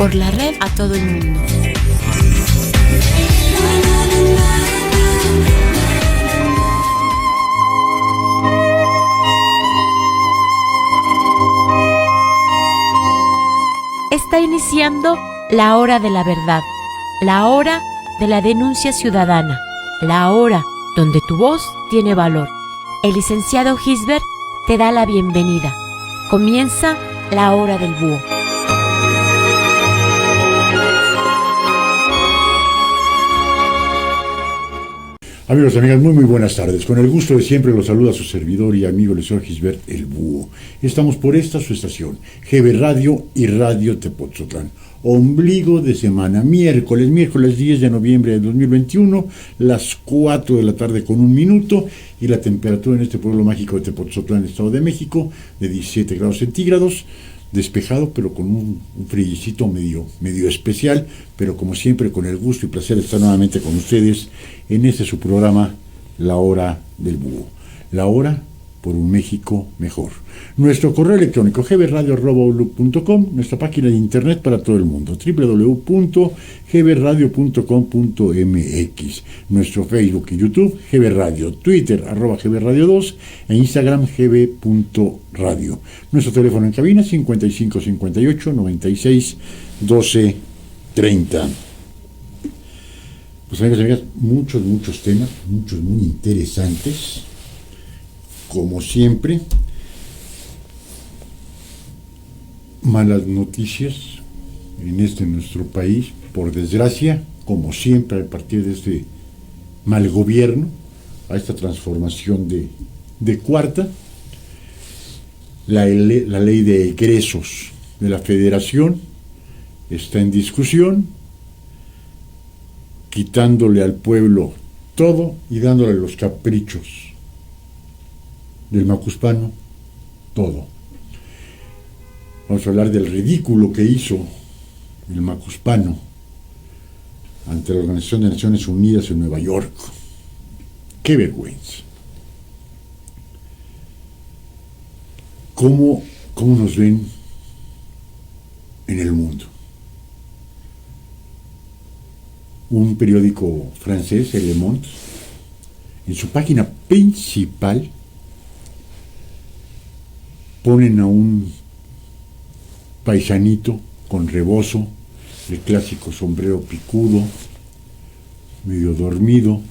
por la red a todo el mundo. Está iniciando la hora de la verdad, la hora de la denuncia ciudadana, la hora donde tu voz tiene valor. El licenciado Gisbert te da la bienvenida. Comienza la hora del búho. Amigos y amigas, muy buenas tardes. Con el gusto de siempre los saluda su servidor y amigo el licenciado Gisbert el Búho. Estamos por esta su estación, GB Radio y Radio Tepotzotlán. Ombligo de semana, miércoles 10 de noviembre de 2021, las 4 de la tarde con 1 minuto, y la temperatura en este pueblo mágico de Tepotzotlán, Estado de México, de 17 grados centígrados, despejado, pero con un frillicito medio especial, pero como siempre con el gusto y placer de estar nuevamente con ustedes en este su programa, La Hora del Búho. La hora por un México mejor. Nuestro correo electrónico gbradio@outlook.com, nuestra página de internet para todo el mundo, www.gbradio.com.mx, nuestro Facebook y YouTube, GB Radio, Twitter, @gbradio2 e Instagram, gb.radio. Nuestro teléfono en cabina, 5558 96 12 30. Pues amigos y amigas, muchos temas, muchos muy interesantes. Como siempre, malas noticias en nuestro país, por desgracia, como siempre, a partir de este mal gobierno, a esta transformación de cuarta, la ley de egresos de la Federación está en discusión, quitándole al pueblo todo y dándole los caprichos del macuspano, todo. Vamos a hablar del ridículo que hizo el macuspano ante la Organización de Naciones Unidas en Nueva York. ¡Qué vergüenza! ¿Cómo nos ven en el mundo? Un periódico francés, El Le Monde, en su página principal, ponen a un paisanito con rebozo, el clásico sombrero picudo, medio dormido,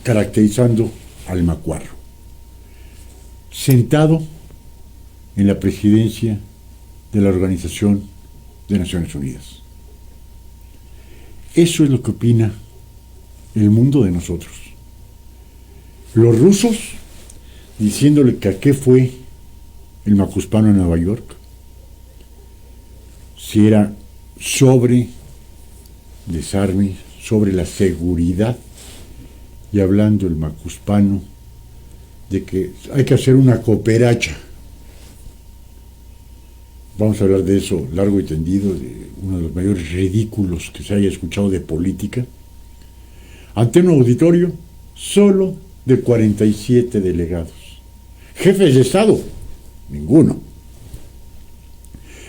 caracterizando al macuarro, sentado en la presidencia de la Organización de Naciones Unidas. Eso es lo que opina el mundo de nosotros. Los rusos diciéndole que a qué fue el macuspano en Nueva York, si era sobre desarme, sobre la seguridad, y hablando el macuspano de que hay que hacer una cooperacha. Vamos a hablar de eso largo y tendido, de uno de los mayores ridículos que se haya escuchado de política, ante un auditorio solo de 47 delegados, jefes de Estado, ninguno.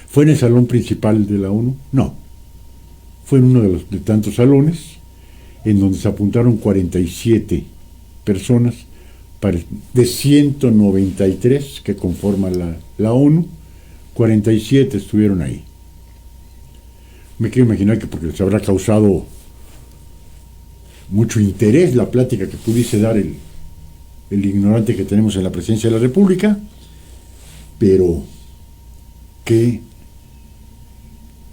¿Fue en el salón principal de la ONU? No. Fue en uno de tantos salones en donde se apuntaron 47 personas de 193 que conforman la ONU. 47 estuvieron ahí. Me quiero imaginar que porque les habrá causado mucho interés la plática que pudiese dar el ignorante que tenemos en la presidencia de la República, pero qué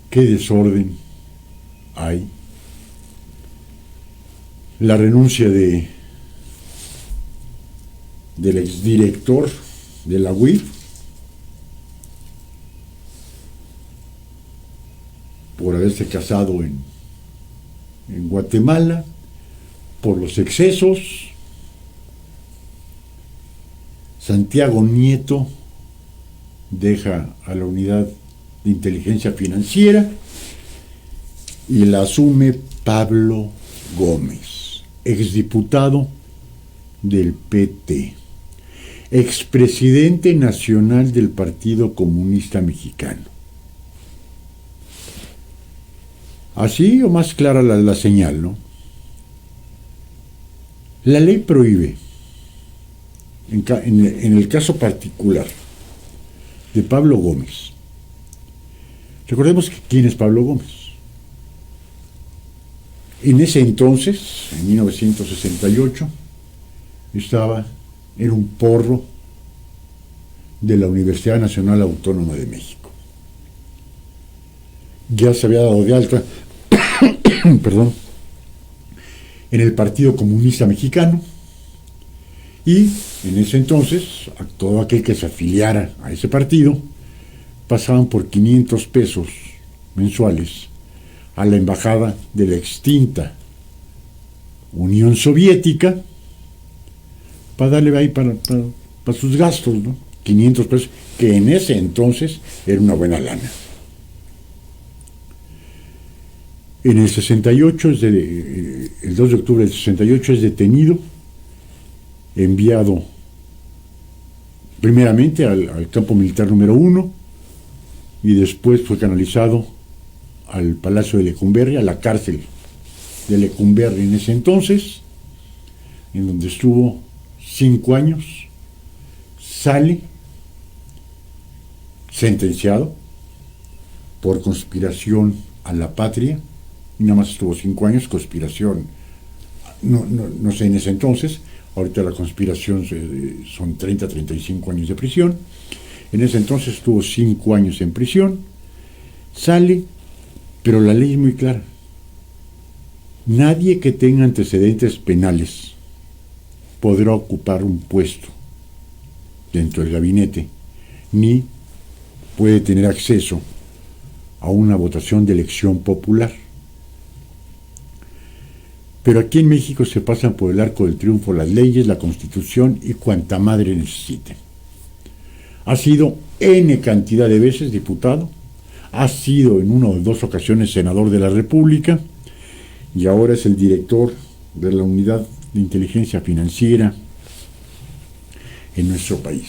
desorden hay. La renuncia del exdirector de la UIF por haberse casado en Guatemala, por los excesos. Santiago Nieto deja a la unidad de inteligencia financiera y la asume Pablo Gómez, exdiputado del PT, expresidente nacional del Partido Comunista Mexicano. Así o más clara la señal, ¿no? La ley prohíbe, en el caso particular de Pablo Gómez, recordemos quién es Pablo Gómez. En ese entonces, en 1968, era un porro de la Universidad Nacional Autónoma de México. Ya se había dado de alta, perdón, en el Partido Comunista Mexicano, y en ese entonces, a todo aquel que se afiliara a ese partido, pasaban por 500 pesos mensuales a la embajada de la extinta Unión Soviética para darle ahí para sus gastos, ¿no? 500 pesos, que en ese entonces era una buena lana. En el 68, el 2 de octubre del 68, es detenido, enviado primeramente al campo militar número 1 y después fue canalizado al Palacio de Lecumberri, a la cárcel de Lecumberri en ese entonces, en donde estuvo 5 años, sale sentenciado por conspiración a la patria, y nada más estuvo 5 años, conspiración, no sé en ese entonces, ahorita la conspiración son 30, 35 años de prisión, en ese entonces estuvo 5 años en prisión, sale, pero la ley es muy clara. Nadie que tenga antecedentes penales podrá ocupar un puesto dentro del gabinete, ni puede tener acceso a una votación de elección popular. Pero aquí en México se pasan por el arco del triunfo las leyes, la Constitución y cuanta madre necesiten. Ha sido N cantidad de veces diputado, ha sido en 1 o 2 ocasiones senador de la República y ahora es el director de la Unidad de Inteligencia Financiera en nuestro país.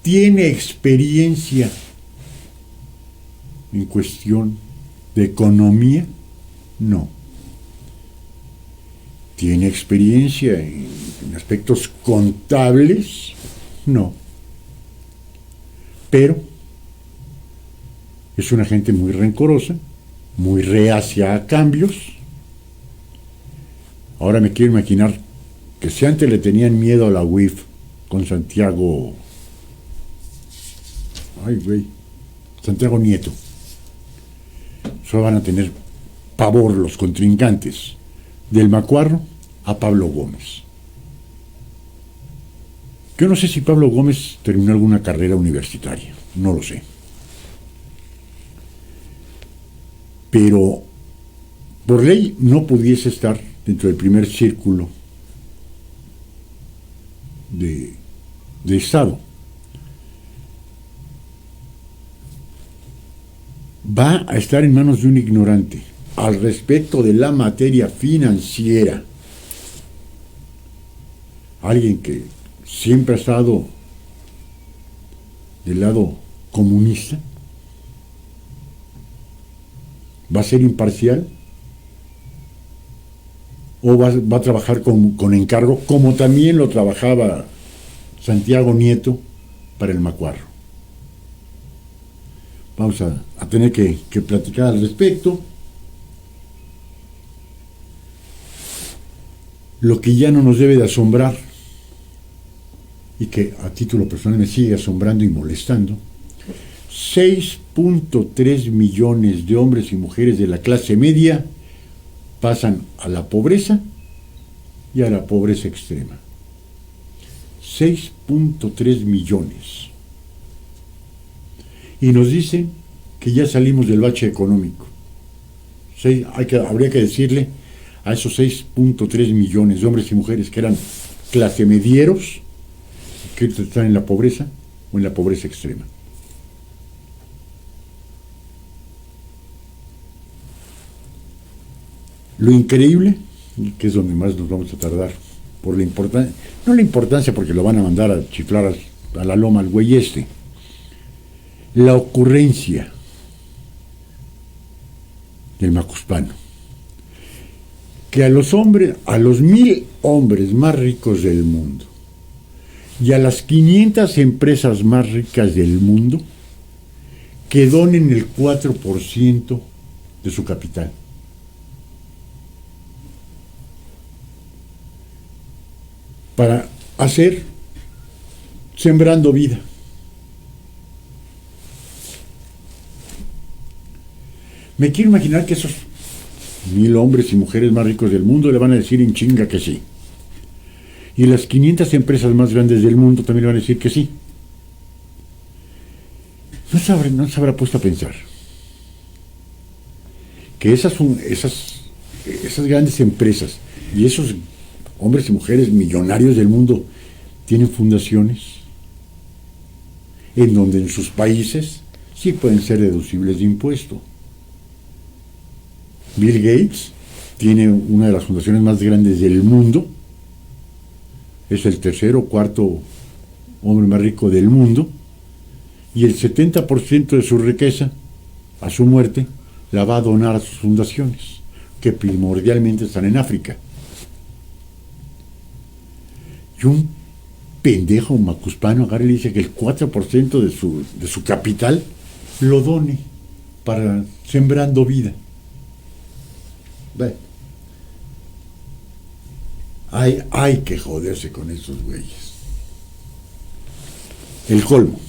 ¿Tiene experiencia en cuestión de economía? No. ¿Tiene experiencia en aspectos contables? No. Pero es una gente muy rencorosa, muy reacia a cambios. Ahora me quiero imaginar que si antes le tenían miedo a la UIF con Santiago Nieto, solo van a tener pavor los contrincantes del Macuarro a Pablo Gómez. Yo no sé si Pablo Gómez terminó alguna carrera universitaria, no lo sé. Pero por ley no pudiese estar dentro del primer círculo de Estado. Va a estar en manos de un ignorante al respecto de la materia financiera. Alguien que siempre ha estado del lado comunista. ¿Va a ser imparcial? ¿O va a trabajar con encargo, como también lo trabajaba Santiago Nieto para el Macuarro? Vamos a tener que platicar al respecto. Lo que ya no nos debe de asombrar, y que a título personal me sigue asombrando y molestando, 6.3 millones de hombres y mujeres de la clase media pasan a la pobreza y a la pobreza extrema. 6.3 millones. Y nos dicen que ya salimos del bache económico. Habría que decirle a esos 6.3 millones de hombres y mujeres que eran clase medieros, que están en la pobreza o en la pobreza extrema. Lo increíble, que es donde más nos vamos a tardar, por la importancia, no la importancia porque lo van a mandar a chiflar a la loma al güey este, la ocurrencia del Macuspano, que a los 1000 hombres más ricos del mundo y a las 500 empresas más ricas del mundo que donen el 4% de su capital. Para hacer Sembrando Vida. Me quiero imaginar que esos 1000 hombres y mujeres más ricos del mundo le van a decir en chinga que sí. Y las 500 empresas más grandes del mundo también le van a decir que sí. No se habrá puesto a pensar que esas grandes empresas y esos hombres y mujeres millonarios del mundo tienen fundaciones en donde en sus países sí pueden ser deducibles de impuesto. Bill Gates tiene una de las fundaciones más grandes del mundo, es el tercero o cuarto hombre más rico del mundo, y el 70% de su riqueza, a su muerte, la va a donar a sus fundaciones, que primordialmente están en África. Y un pendejo macuspano agarra y le dice que el 4% de su capital lo done para Sembrando Vida. Bueno, hay que joderse con esos güeyes. El colmo.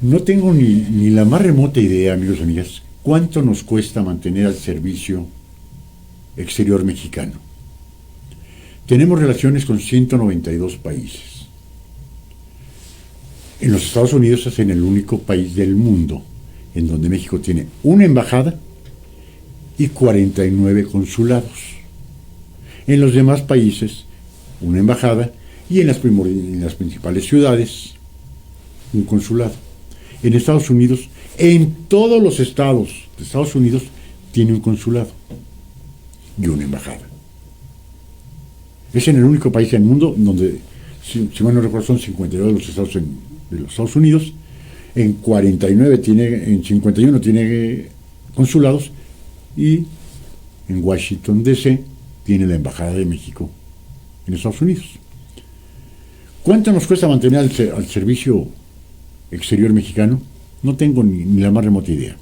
No tengo ni la más remota idea, amigos y amigas, cuánto nos cuesta mantener al servicio exterior mexicano. Tenemos relaciones con 192 países. En los Estados Unidos es en el único país del mundo en donde México tiene una embajada y 49 consulados. En los demás países, una embajada y en las principales ciudades, un consulado. En Estados Unidos, en todos los estados de Estados Unidos, tiene un consulado y una embajada. Es en el único país del mundo donde, si mal no recuerdo, son 52 de los Estados Unidos, en 51 tiene consulados y en Washington D.C. tiene la Embajada de México en Estados Unidos. ¿Cuánto nos cuesta mantener al servicio exterior mexicano? No tengo ni la más remota idea.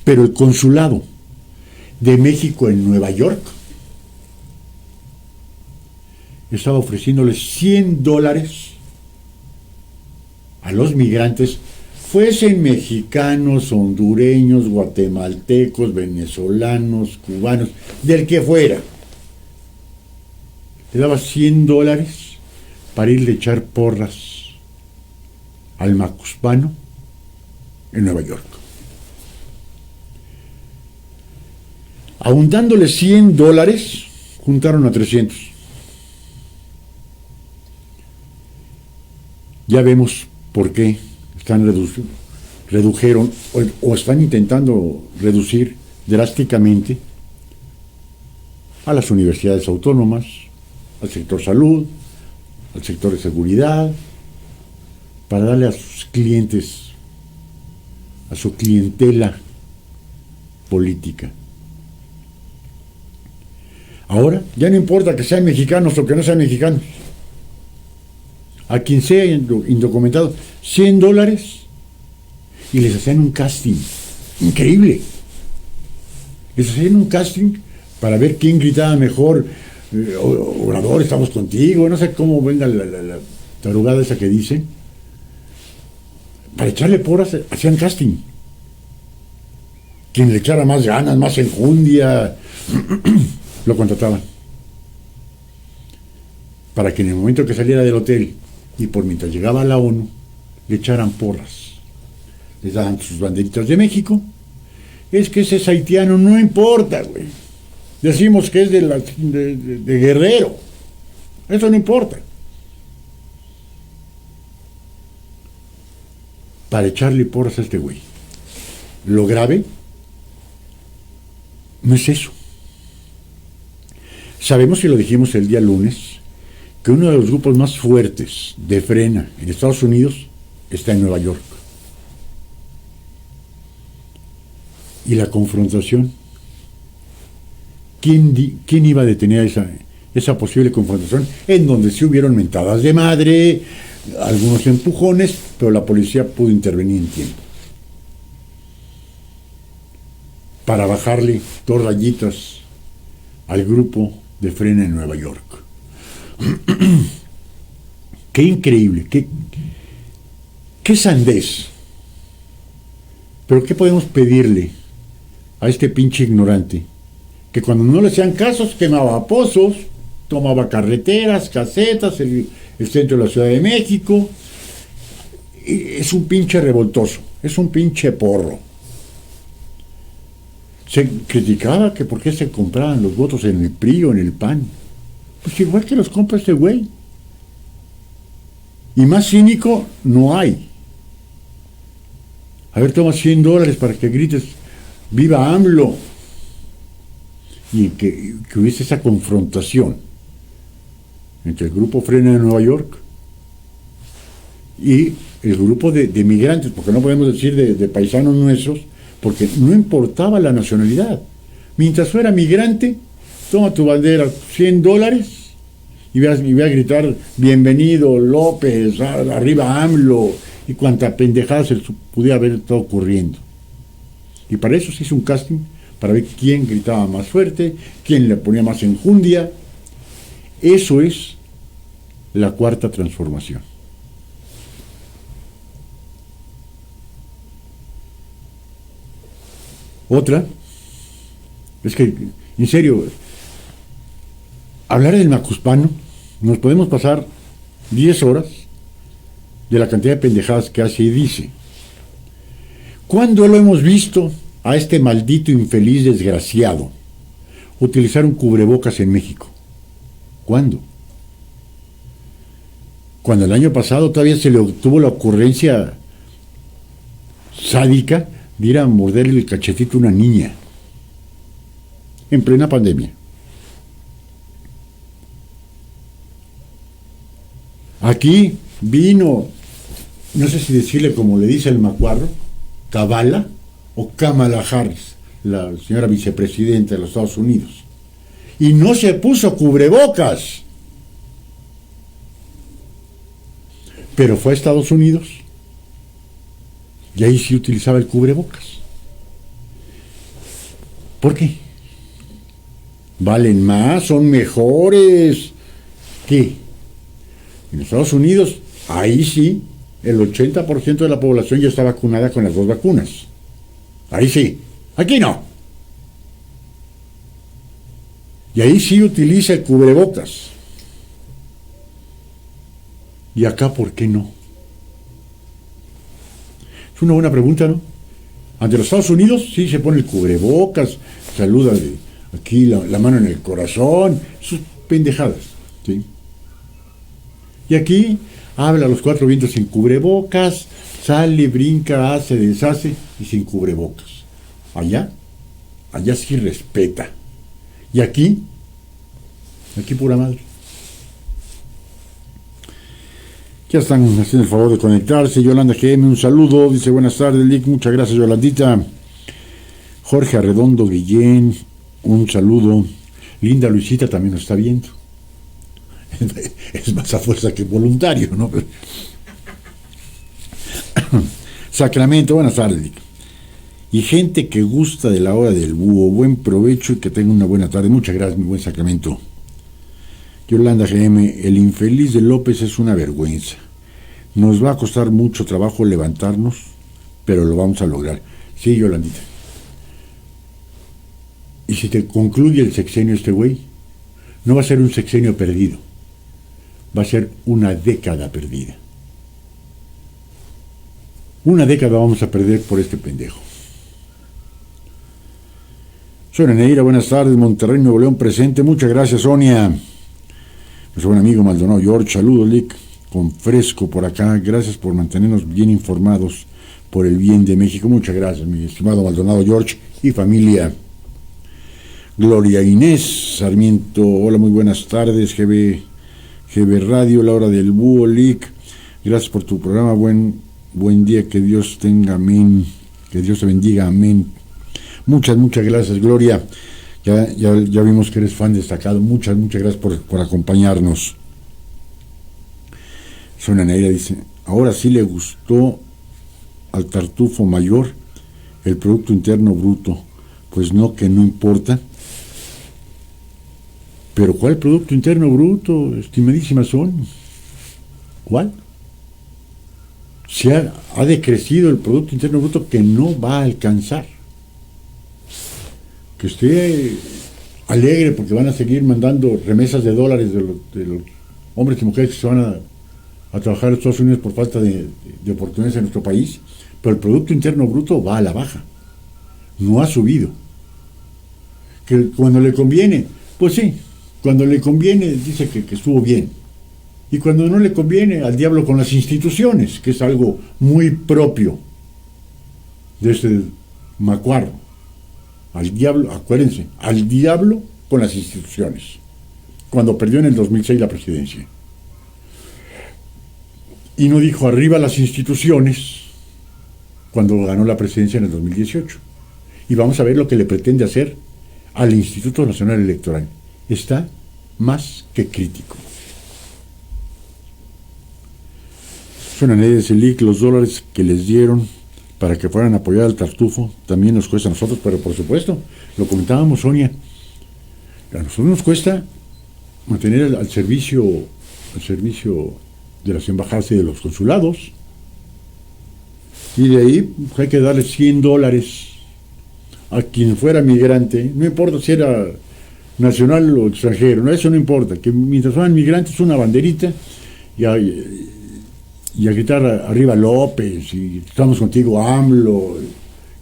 Pero el consulado de México en Nueva York estaba ofreciéndoles $100 a los migrantes, fuesen mexicanos, hondureños, guatemaltecos, venezolanos, cubanos, del que fuera. Le daba $100 para irle a echar porras al macuspano en Nueva York. Aun dándole $100, juntaron a 300. Ya vemos por qué redujeron o están intentando reducir drásticamente a las universidades autónomas, al sector salud, al sector de seguridad, para darle a sus clientes, a su clientela política. Ahora ya no importa que sean mexicanos o que no sean mexicanos. A quien sea indocumentado, $100 y les hacían un casting. Increíble. Les hacían un casting para ver quién gritaba mejor. Obrador, estamos contigo. No sé cómo venga la tarugada esa que dicen. Para echarle porras, hacían casting. Quien le echara más ganas, más enjundia, lo contrataban. Para que en el momento que saliera del hotel y por mientras llegaba a la ONU, le echaran porras. Les daban sus banderitas de México. Es que ese es haitiano, no importa, güey. Decimos que es de Guerrero. Eso no importa. Para echarle porras a este güey. Lo grave no es eso. Sabemos, y lo dijimos el día lunes, que uno de los grupos más fuertes de frena en Estados Unidos está en Nueva York. ¿Y la confrontación? ¿Quién iba a detener esa posible confrontación? En donde sí hubieron mentadas de madre, algunos empujones, pero la policía pudo intervenir en tiempo para bajarle 2 rayitas al grupo de Frena en Nueva York. Qué increíble, qué sandez. Pero ¿qué podemos pedirle a este pinche ignorante? Que cuando no le hacían casos quemaba pozos, tomaba carreteras, casetas, el centro de la Ciudad de México. Es un pinche revoltoso, es un pinche porro. Se criticaba que por qué se compraban los votos en el PRI o en el PAN. Pues igual que los compra este güey. Y más cínico no hay. A ver, toma $100 para que grites ¡viva AMLO! Y que hubiese esa confrontación entre el grupo Frena de Nueva York y el grupo de migrantes, porque no podemos decir de paisanos nuestros, porque no importaba la nacionalidad. Mientras fuera migrante, toma tu bandera, $100, y vas a gritar bienvenido López, arriba AMLO, y cuánta pendejada se pudiera haber estado ocurriendo. Y para eso se hizo un casting, para ver quién gritaba más fuerte, quién le ponía más enjundia. Eso es la cuarta transformación. Otra, es que, en serio, hablar del macuspano, nos podemos pasar 10 horas de la cantidad de pendejadas que hace y dice. ¿Cuándo lo hemos visto a este maldito infeliz desgraciado utilizar un cubrebocas en México? ¿Cuándo? Cuando el año pasado todavía se le tuvo la ocurrencia sádica de ir a morderle el cachetito a una niña en plena pandemia. Aquí vino, no sé si decirle como le dice el macuarro, Kabala o Kamala Harris, la señora vicepresidenta de los Estados Unidos, y no se puso cubrebocas, pero fue a Estados Unidos y ahí sí utilizaba el cubrebocas. ¿Por qué? ¿Valen más? ¿Son mejores? ¿Qué? En Estados Unidos, ahí sí, el 80% de la población ya está vacunada con las 2 vacunas. Ahí sí. Aquí no. Y ahí sí utiliza el cubrebocas. ¿Y acá por qué no? Es una buena pregunta, ¿no? Ante los Estados Unidos sí se pone el cubrebocas, saluda aquí la mano en el corazón, sus pendejadas, ¿sí? Y aquí habla a los 4 vientos sin cubrebocas, sale, brinca, hace, deshace y sin cubrebocas. Allá sí respeta. Y aquí pura madre. Ya están haciendo el favor de conectarse. Yolanda GM, un saludo. Dice, buenas tardes, Lick. Muchas gracias, Yolandita. Jorge Arredondo Guillén, un saludo. Linda Luisita también nos está viendo. Es más a fuerza que voluntario, ¿no? Sacramento, buenas tardes, Lick. Y gente que gusta de la hora del búho. Buen provecho y que tenga una buena tarde. Muchas gracias, mi buen Sacramento. Yolanda GM, el infeliz de López es una vergüenza. Nos va a costar mucho trabajo levantarnos, pero lo vamos a lograr. Sí, Yolandita. Y si te concluye el sexenio este güey, no va a ser un sexenio perdido. Va a ser una década perdida. Una década vamos a perder por este pendejo. Sonia Neira, buenas tardes, Monterrey, Nuevo León presente. Muchas gracias, Sonia. Nuestro buen amigo Maldonado George, saludos, Lick, con fresco por acá. Gracias por mantenernos bien informados por el bien de México. Muchas gracias, mi estimado Maldonado George y familia. Gloria Inés Sarmiento, hola, muy buenas tardes, GB Radio, la hora del búho, Lick. Gracias por tu programa, buen día, que Dios tenga, amén. Que Dios te bendiga, amén. Muchas gracias, Gloria. Ya vimos que eres fan destacado. Muchas gracias por acompañarnos. Sonia Neira dice, ahora sí le gustó al Tartufo Mayor el Producto Interno Bruto. Pues no, que no importa. Pero ¿cuál Producto Interno Bruto, estimadísima Son? ¿Cuál? Se ha decrecido el Producto Interno Bruto, que no va a alcanzar. Que esté alegre porque van a seguir mandando remesas de dólares de los hombres y mujeres que se van a trabajar en Estados Unidos por falta de oportunidades en nuestro país, pero el Producto Interno Bruto va a la baja, no ha subido. Que cuando le conviene, pues sí, cuando le conviene dice que estuvo bien, y cuando no le conviene, al diablo con las instituciones, que es algo muy propio de este macuarro. Al diablo, acuérdense, al diablo con las instituciones, cuando perdió en el 2006 la presidencia. Y no dijo arriba las instituciones cuando ganó la presidencia en el 2018. Y vamos a ver lo que le pretende hacer al Instituto Nacional Electoral. Está más que crítico. Suena de Selic, los dólares que les dieron para que fueran a apoyar al Tartufo también nos cuesta a nosotros, pero por supuesto, lo comentábamos, Sonia, a nosotros nos cuesta mantener al servicio de las embajadas y de los consulados, y de ahí pues, hay que darle $100 a quien fuera migrante, no importa si era nacional o extranjero, no, eso no importa, que mientras fueran migrantes una banderita y a gritar arriba López, y estamos contigo AMLO,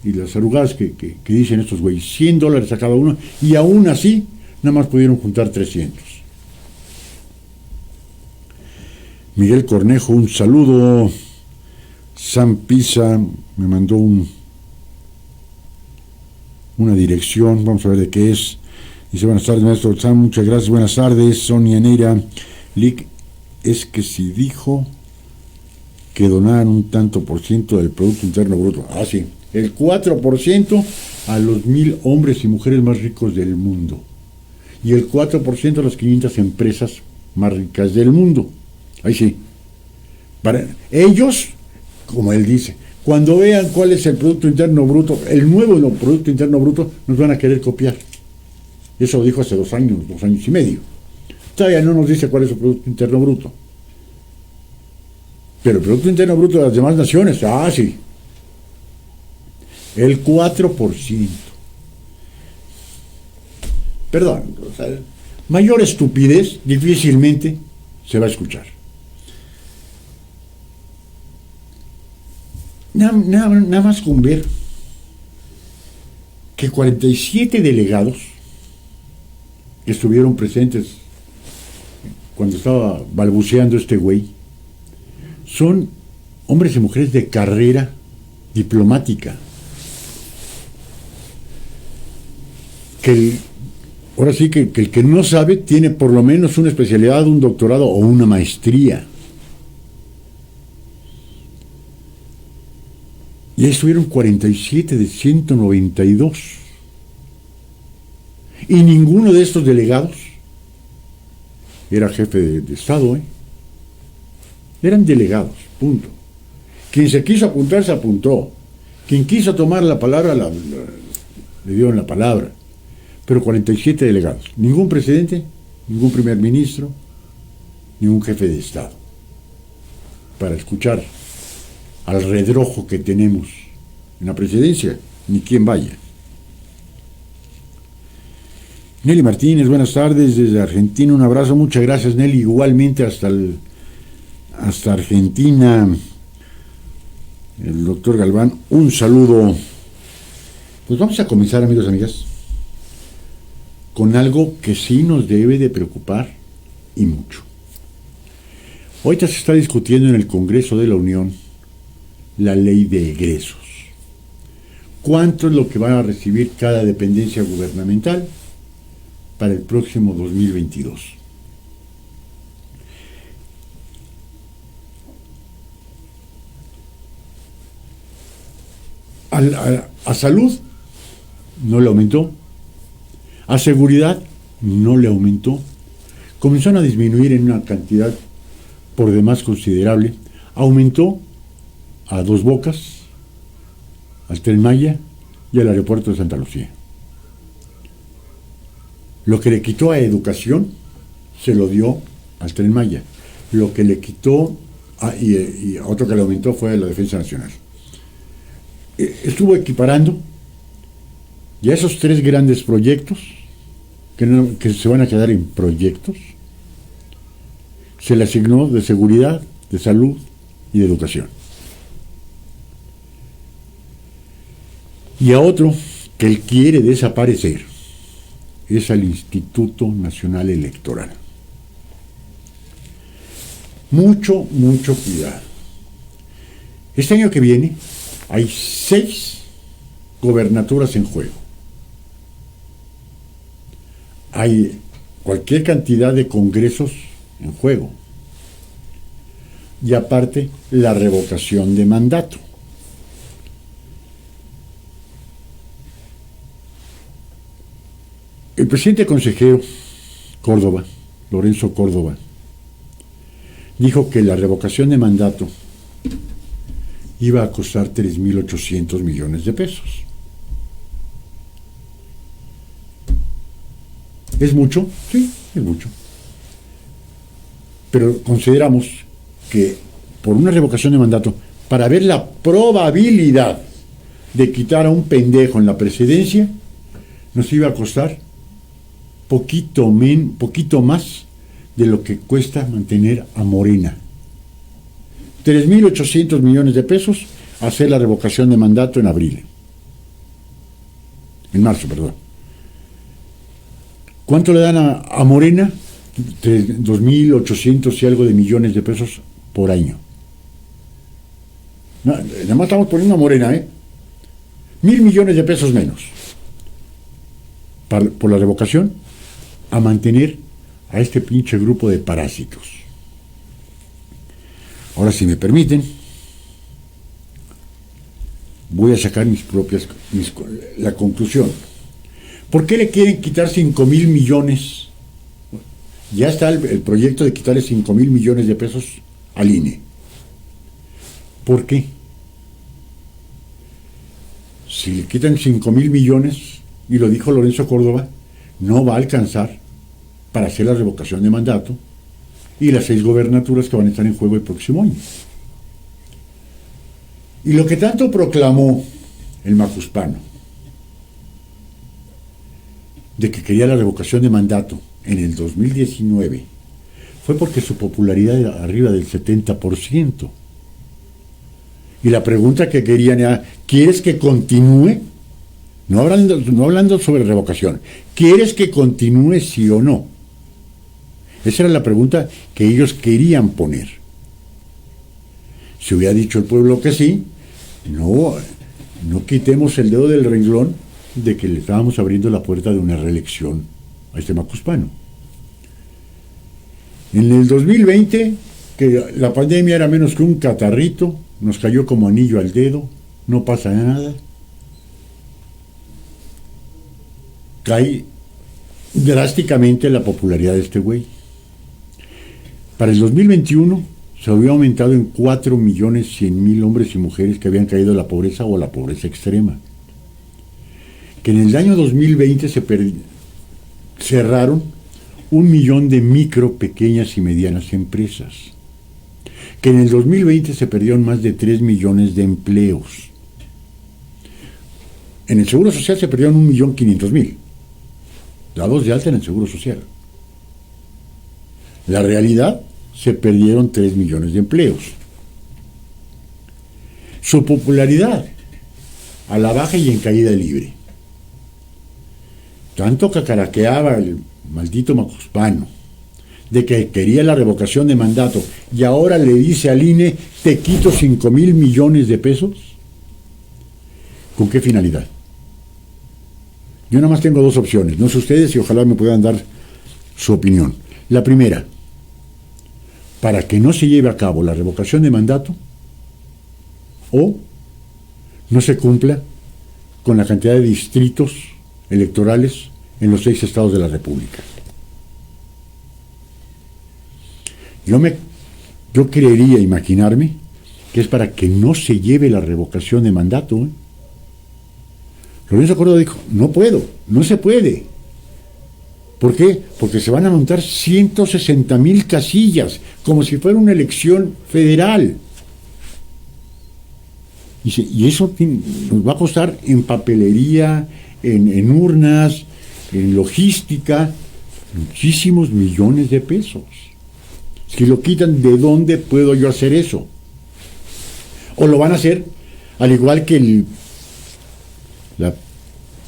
y las arrugadas que dicen estos güeyes, $100 a cada uno, y aún así nada más pudieron juntar 300. Miguel Cornejo, un saludo. Sam Pisa me mandó una dirección, vamos a ver de qué es. Dice, buenas tardes, maestro Sam, muchas gracias, buenas tardes. Sonia Neira, Lick, es que si dijo que donaran un tanto por ciento del Producto Interno Bruto. Ah, sí, el 4% a los 1,000 hombres y mujeres más ricos del mundo. Y el 4% a las 500 empresas más ricas del mundo. Ahí sí. Para ellos, como él dice, cuando vean cuál es el Producto Interno Bruto, el nuevo Producto Interno Bruto, nos van a querer copiar. Eso lo dijo hace 2 años y medio. Todavía no nos dice cuál es el Producto Interno Bruto. Pero el Producto Interno Bruto de las demás naciones, sí. El 4%. Perdón, o sea, mayor estupidez difícilmente se va a escuchar. Nada más con ver que 47 delegados que estuvieron presentes cuando estaba balbuceando este güey son hombres y mujeres de carrera diplomática. Ahora sí que el que no sabe tiene por lo menos una especialidad, un doctorado o una maestría. Y ahí estuvieron 47 de 192. Y ninguno de estos delegados era jefe de Estado, Eran delegados, punto. Quien se quiso apuntar, se apuntó. Quien quiso tomar la palabra, le dieron la palabra. Pero 47 delegados. Ningún presidente, ningún primer ministro, ningún jefe de Estado. Para escuchar al redrojo que tenemos en la presidencia, ni quien vaya. Nelly Martínez, buenas tardes desde Argentina, un abrazo, muchas gracias Nelly, igualmente hasta Argentina. El doctor Galván, un saludo. Pues vamos a comenzar, amigos y amigas, con algo que sí nos debe de preocupar y mucho. Ahorita se está discutiendo en el Congreso de la Unión la ley de egresos. ¿Cuánto es lo que va a recibir cada dependencia gubernamental para el próximo 2022? A salud no le aumentó. A seguridad no le aumentó. Comenzaron a disminuir en una cantidad por demás considerable. Aumentó a Dos Bocas, al Tren Maya y al aeropuerto de Santa Lucía. Lo que le quitó a educación se lo dio al Tren Maya. Lo que le quitó y otro que le aumentó fue la Defensa Nacional. Estuvo equiparando, y a esos tres grandes proyectos que se van a quedar en proyectos se le asignó de seguridad, de salud y de educación. Y a otro que él quiere desaparecer es al Instituto Nacional Electoral. Mucho cuidado. Este año que viene hay 6 gobernaturas en juego. Hay cualquier cantidad de congresos en juego. Y aparte, la revocación de mandato. El presidente consejero Córdoba, Lorenzo Córdoba, dijo que la revocación de mandato iba a costar 3.800 millones de pesos. ¿Es mucho? Sí, es mucho. Pero consideramos que por una revocación de mandato, para ver la probabilidad de quitar a un pendejo en la presidencia, nos iba a costar poquito más de lo que cuesta mantener a Morena. 3.800 millones de pesos hacer la revocación de mandato en marzo. ¿Cuánto le dan a Morena? 2.800 y algo de millones de pesos por año. Nada más estamos poniendo a Morena, 1.000 millones de pesos menos por la revocación, a mantener a este pinche grupo de parásitos. Ahora, si me permiten, voy a sacar la conclusión. ¿Por qué le quieren quitar 5.000 millones? Ya está el proyecto de quitarle 5.000 millones de pesos al INE. ¿Por qué? Si le quitan 5.000 millones, y lo dijo Lorenzo Córdoba, no va a alcanzar para hacer la revocación de mandato y las 6 gobernaturas que van a estar en juego el próximo año. Y lo que tanto proclamó el macuspano de que quería la revocación de mandato en el 2019 fue porque su popularidad era arriba del 70%. Y la pregunta que querían era, ¿quieres que continúe? No hablando sobre revocación. ¿Quieres que continúe sí o no? Esa era la pregunta que ellos querían poner. Si hubiera dicho el pueblo que sí, no quitemos el dedo del renglón de que le estábamos abriendo la puerta de una reelección a este macuspano. En el 2020, que la pandemia era menos que un catarrito, nos cayó como anillo al dedo, no pasa nada. Cae drásticamente la popularidad de este güey. Para el 2021 se había aumentado en 4.100.000 hombres y mujeres que habían caído en la pobreza o la pobreza extrema. Que en el año 2020 cerraron 1 millón de micro, pequeñas y medianas empresas. Que en el 2020 se perdieron más de 3 millones de empleos. En el Seguro Social se perdieron 1.500.000. Dados de alta en el Seguro Social. La realidad, se perdieron 3 millones de empleos. Su popularidad, a la baja y en caída libre. Tanto cacaraqueaba el maldito macuspano de que quería la revocación de mandato y ahora le dice al INE, te quito 5.000 millones de pesos. ¿Con qué finalidad? Yo nada más tengo 2 opciones, no sé ustedes y ojalá me puedan dar su opinión. La primera, para que no se lleve a cabo la revocación de mandato o no se cumpla con la cantidad de distritos electorales en los 6 estados de la República. Yo creería imaginarme que es para que no se lleve la revocación de mandato. Lorenzo Córdoba dijo, no puedo, no se puede. ¿Por qué? Porque se van a montar 160,000 casillas, como si fuera una elección federal. Y eso nos va a costar en papelería, en urnas, en logística, muchísimos millones de pesos. Si lo quitan, ¿de dónde puedo yo hacer eso? O lo van a hacer al igual que la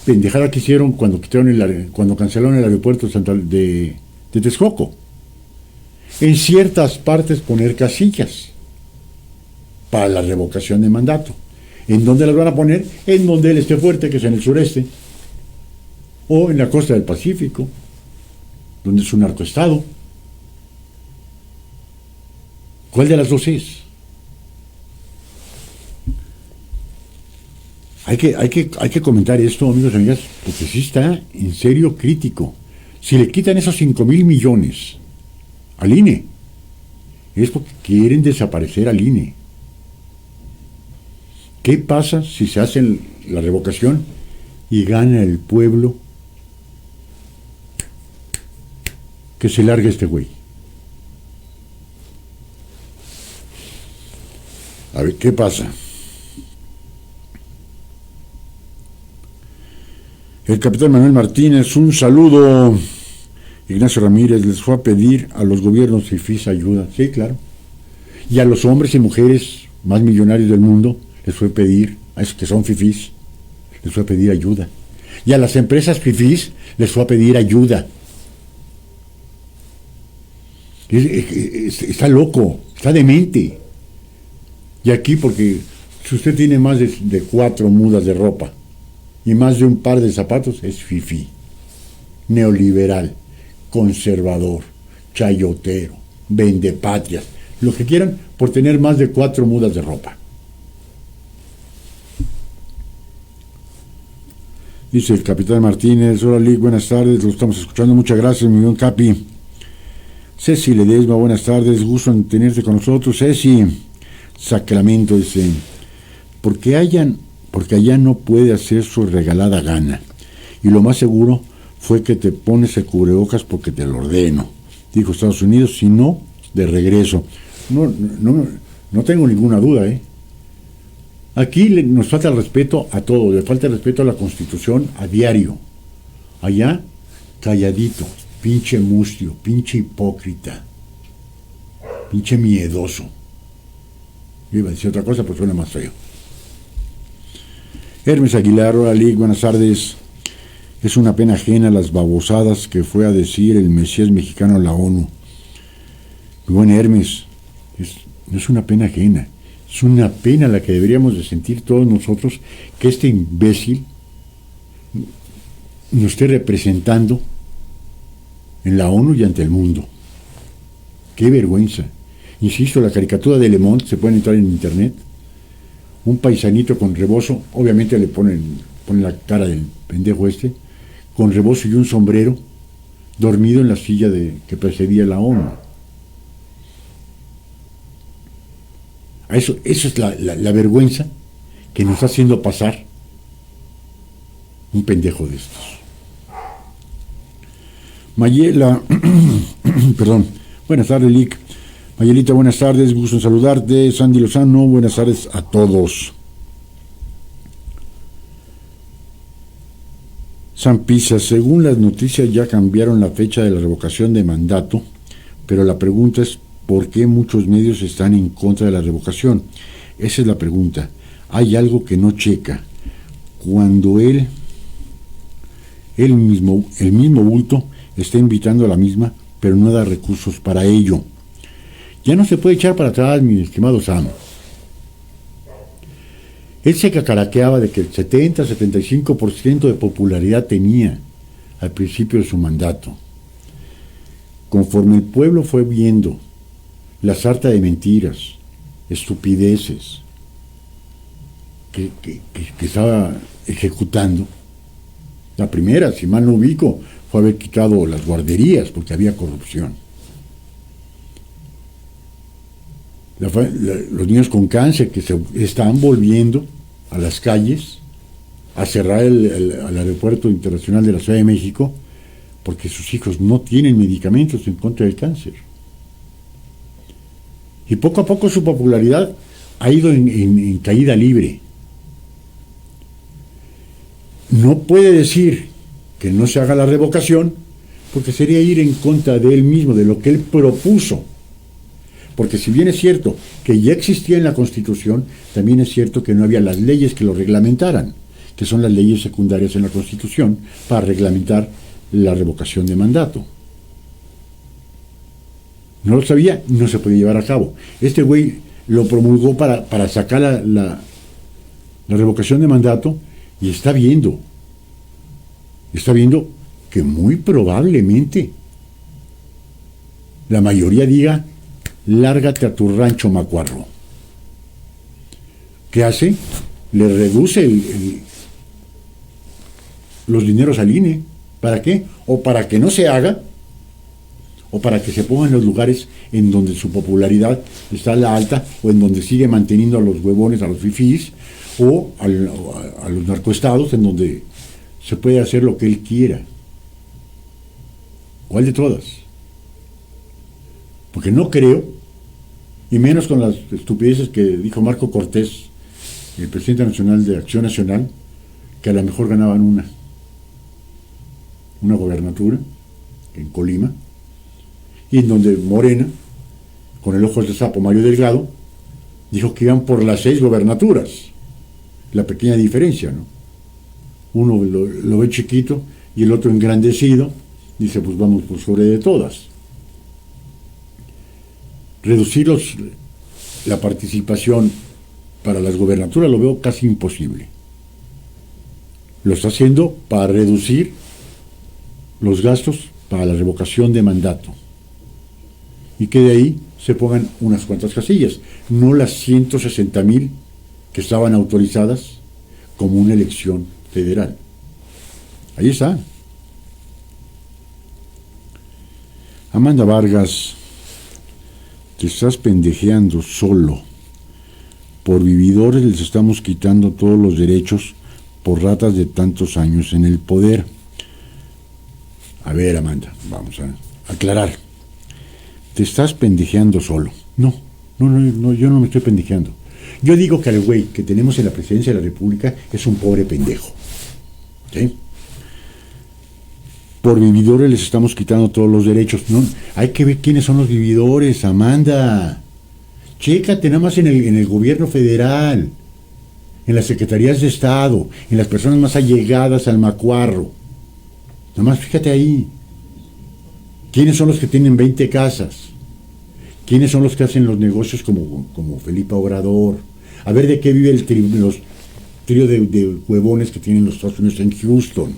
pendejada que hicieron cuando cancelaron el aeropuerto de Texcoco. En ciertas partes poner casillas para la revocación de mandato. ¿En dónde las van a poner? En donde él esté fuerte, que es en el sureste, o en la costa del Pacífico, donde es un narcoestado. ¿Cuál de las dos es? Hay que comentar esto, amigos y amigas, porque sí está en serio crítico. Si le quitan esos 5,000 millones al INE, es porque quieren desaparecer al INE. ¿Qué pasa si se hace la revocación y gana el pueblo? Que se largue este güey. A ver, ¿qué pasa? El capitán Manuel Martínez, un saludo. Ignacio Ramírez, les fue a pedir a los gobiernos fifís ayuda. Sí, claro. Y a los hombres y mujeres más millonarios del mundo les fue a pedir, a esos que son fifís, les fue a pedir ayuda. Y a las empresas fifís les fue a pedir ayuda. Está loco, está demente. Y aquí, porque si usted tiene más de 4 mudas de ropa y más de un par de zapatos, es fifí, neoliberal, conservador, chayotero, vendepatrias, lo que quieran por tener más de 4 mudas de ropa. Dice el capitán Martínez, hola Lick, buenas tardes, lo estamos escuchando, muchas gracias, mi buen Capi. Ceci Ledesma, buenas tardes, gusto en tenerte con nosotros. Ceci, Sacramento, dice, porque allá no puede hacer su regalada gana. Y lo más seguro fue que te pones el cubrebocas porque te lo ordeno, dijo Estados Unidos, si no, de regreso. No tengo ninguna duda, Aquí nos falta el respeto a todo, le falta el respeto a la Constitución a diario. Allá, calladito, pinche mustio, pinche hipócrita, pinche miedoso. Yo iba a decir otra cosa, pero suena más feo. Hermes Aguilar, hola Lick, buenas tardes. Es una pena ajena las babosadas que fue a decir el Mesías mexicano a la ONU. Mi buen Hermes, no es una pena ajena, es una pena la que deberíamos de sentir todos nosotros, que este imbécil nos esté representando en la ONU y ante el mundo. ¡Qué vergüenza! Insisto, la caricatura de Le Monde, se pueden entrar en internet, un paisanito con rebozo, obviamente le ponen la cara del pendejo con rebozo y un sombrero, dormido en la silla que precedía la ONU. Eso es la vergüenza que nos está haciendo pasar un pendejo de estos. Mayela, perdón, buenas tardes, Lick. Mayelita, buenas tardes, gusto en saludarte. Sandy Lozano, buenas tardes a todos. San Pisa, según las noticias ya cambiaron la fecha de la revocación de mandato, pero la pregunta es ¿por qué muchos medios están en contra de la revocación? Esa es la pregunta. Hay algo que no checa. Cuando el mismo bulto está invitando a la misma, pero no da recursos para ello. Ya no se puede echar para atrás, mi estimado Sam. Él se cacaraqueaba de que el 70-75% de popularidad tenía al principio de su mandato. Conforme el pueblo fue viendo la sarta de mentiras, estupideces que estaba ejecutando, La primera, si mal no ubico, fue haber quitado las guarderías porque había corrupción. Los niños con cáncer que se están volviendo a las calles a cerrar al aeropuerto internacional de la Ciudad de México porque sus hijos no tienen medicamentos en contra del cáncer. Y poco a poco su popularidad ha ido en caída libre. No puede decir que no se haga la revocación porque sería ir en contra de él mismo, de lo que él propuso. Porque si bien es cierto que ya existía en la Constitución, también es cierto que no había las leyes que lo reglamentaran, que son las leyes secundarias en la Constitución para reglamentar la revocación de mandato. No lo sabía, no se podía llevar a cabo. Este güey lo promulgó para sacar la revocación de mandato y está viendo que muy probablemente la mayoría diga: lárgate a tu rancho, macuarro. ¿Qué hace? Le reduce los dineros al INE. ¿Para qué? O para que no se haga, o para que se ponga en los lugares en donde su popularidad está a la alta, o en donde sigue manteniendo a los huevones, a los fifís, o a los narcoestados, en donde se puede hacer lo que él quiera. ¿Cuál de todas? Porque no creo, y menos con las estupideces que dijo Marco Cortés, el presidente nacional de Acción Nacional, que a lo mejor ganaban una gobernatura en Colima, y en donde Morena, con el ojo de sapo Mario Delgado, dijo que iban por las 6 gobernaturas. La pequeña diferencia, ¿no? Uno lo ve chiquito y el otro engrandecido, dice, pues vamos por sobre de todas. Reducir la participación para las gobernaturas lo veo casi imposible. Lo está haciendo para reducir los gastos para la revocación de mandato y que de ahí se pongan unas cuantas casillas, no las 160,000 que estaban autorizadas como una elección federal. Ahí está. Amanda Vargas, te estás pendejeando solo. Por vividores les estamos quitando todos los derechos por ratas de tantos años en el poder. A ver, Amanda, vamos a aclarar. Te estás pendejeando solo. No, yo no me estoy pendejeando. Yo digo que el güey que tenemos en la presidencia de la República es un pobre pendejo. ¿Sí? Por vividores les estamos quitando todos los derechos. No, hay que ver quiénes son los vividores, Amanda. Chécate nada más en el gobierno federal, en las secretarías de Estado, en las personas más allegadas al macuarro. Nada más fíjate ahí. ¿Quiénes son los que tienen 20 casas? ¿Quiénes son los que hacen los negocios como Felipe Obrador? A ver de qué vive el trío de huevones que tienen los Estados Unidos en Houston.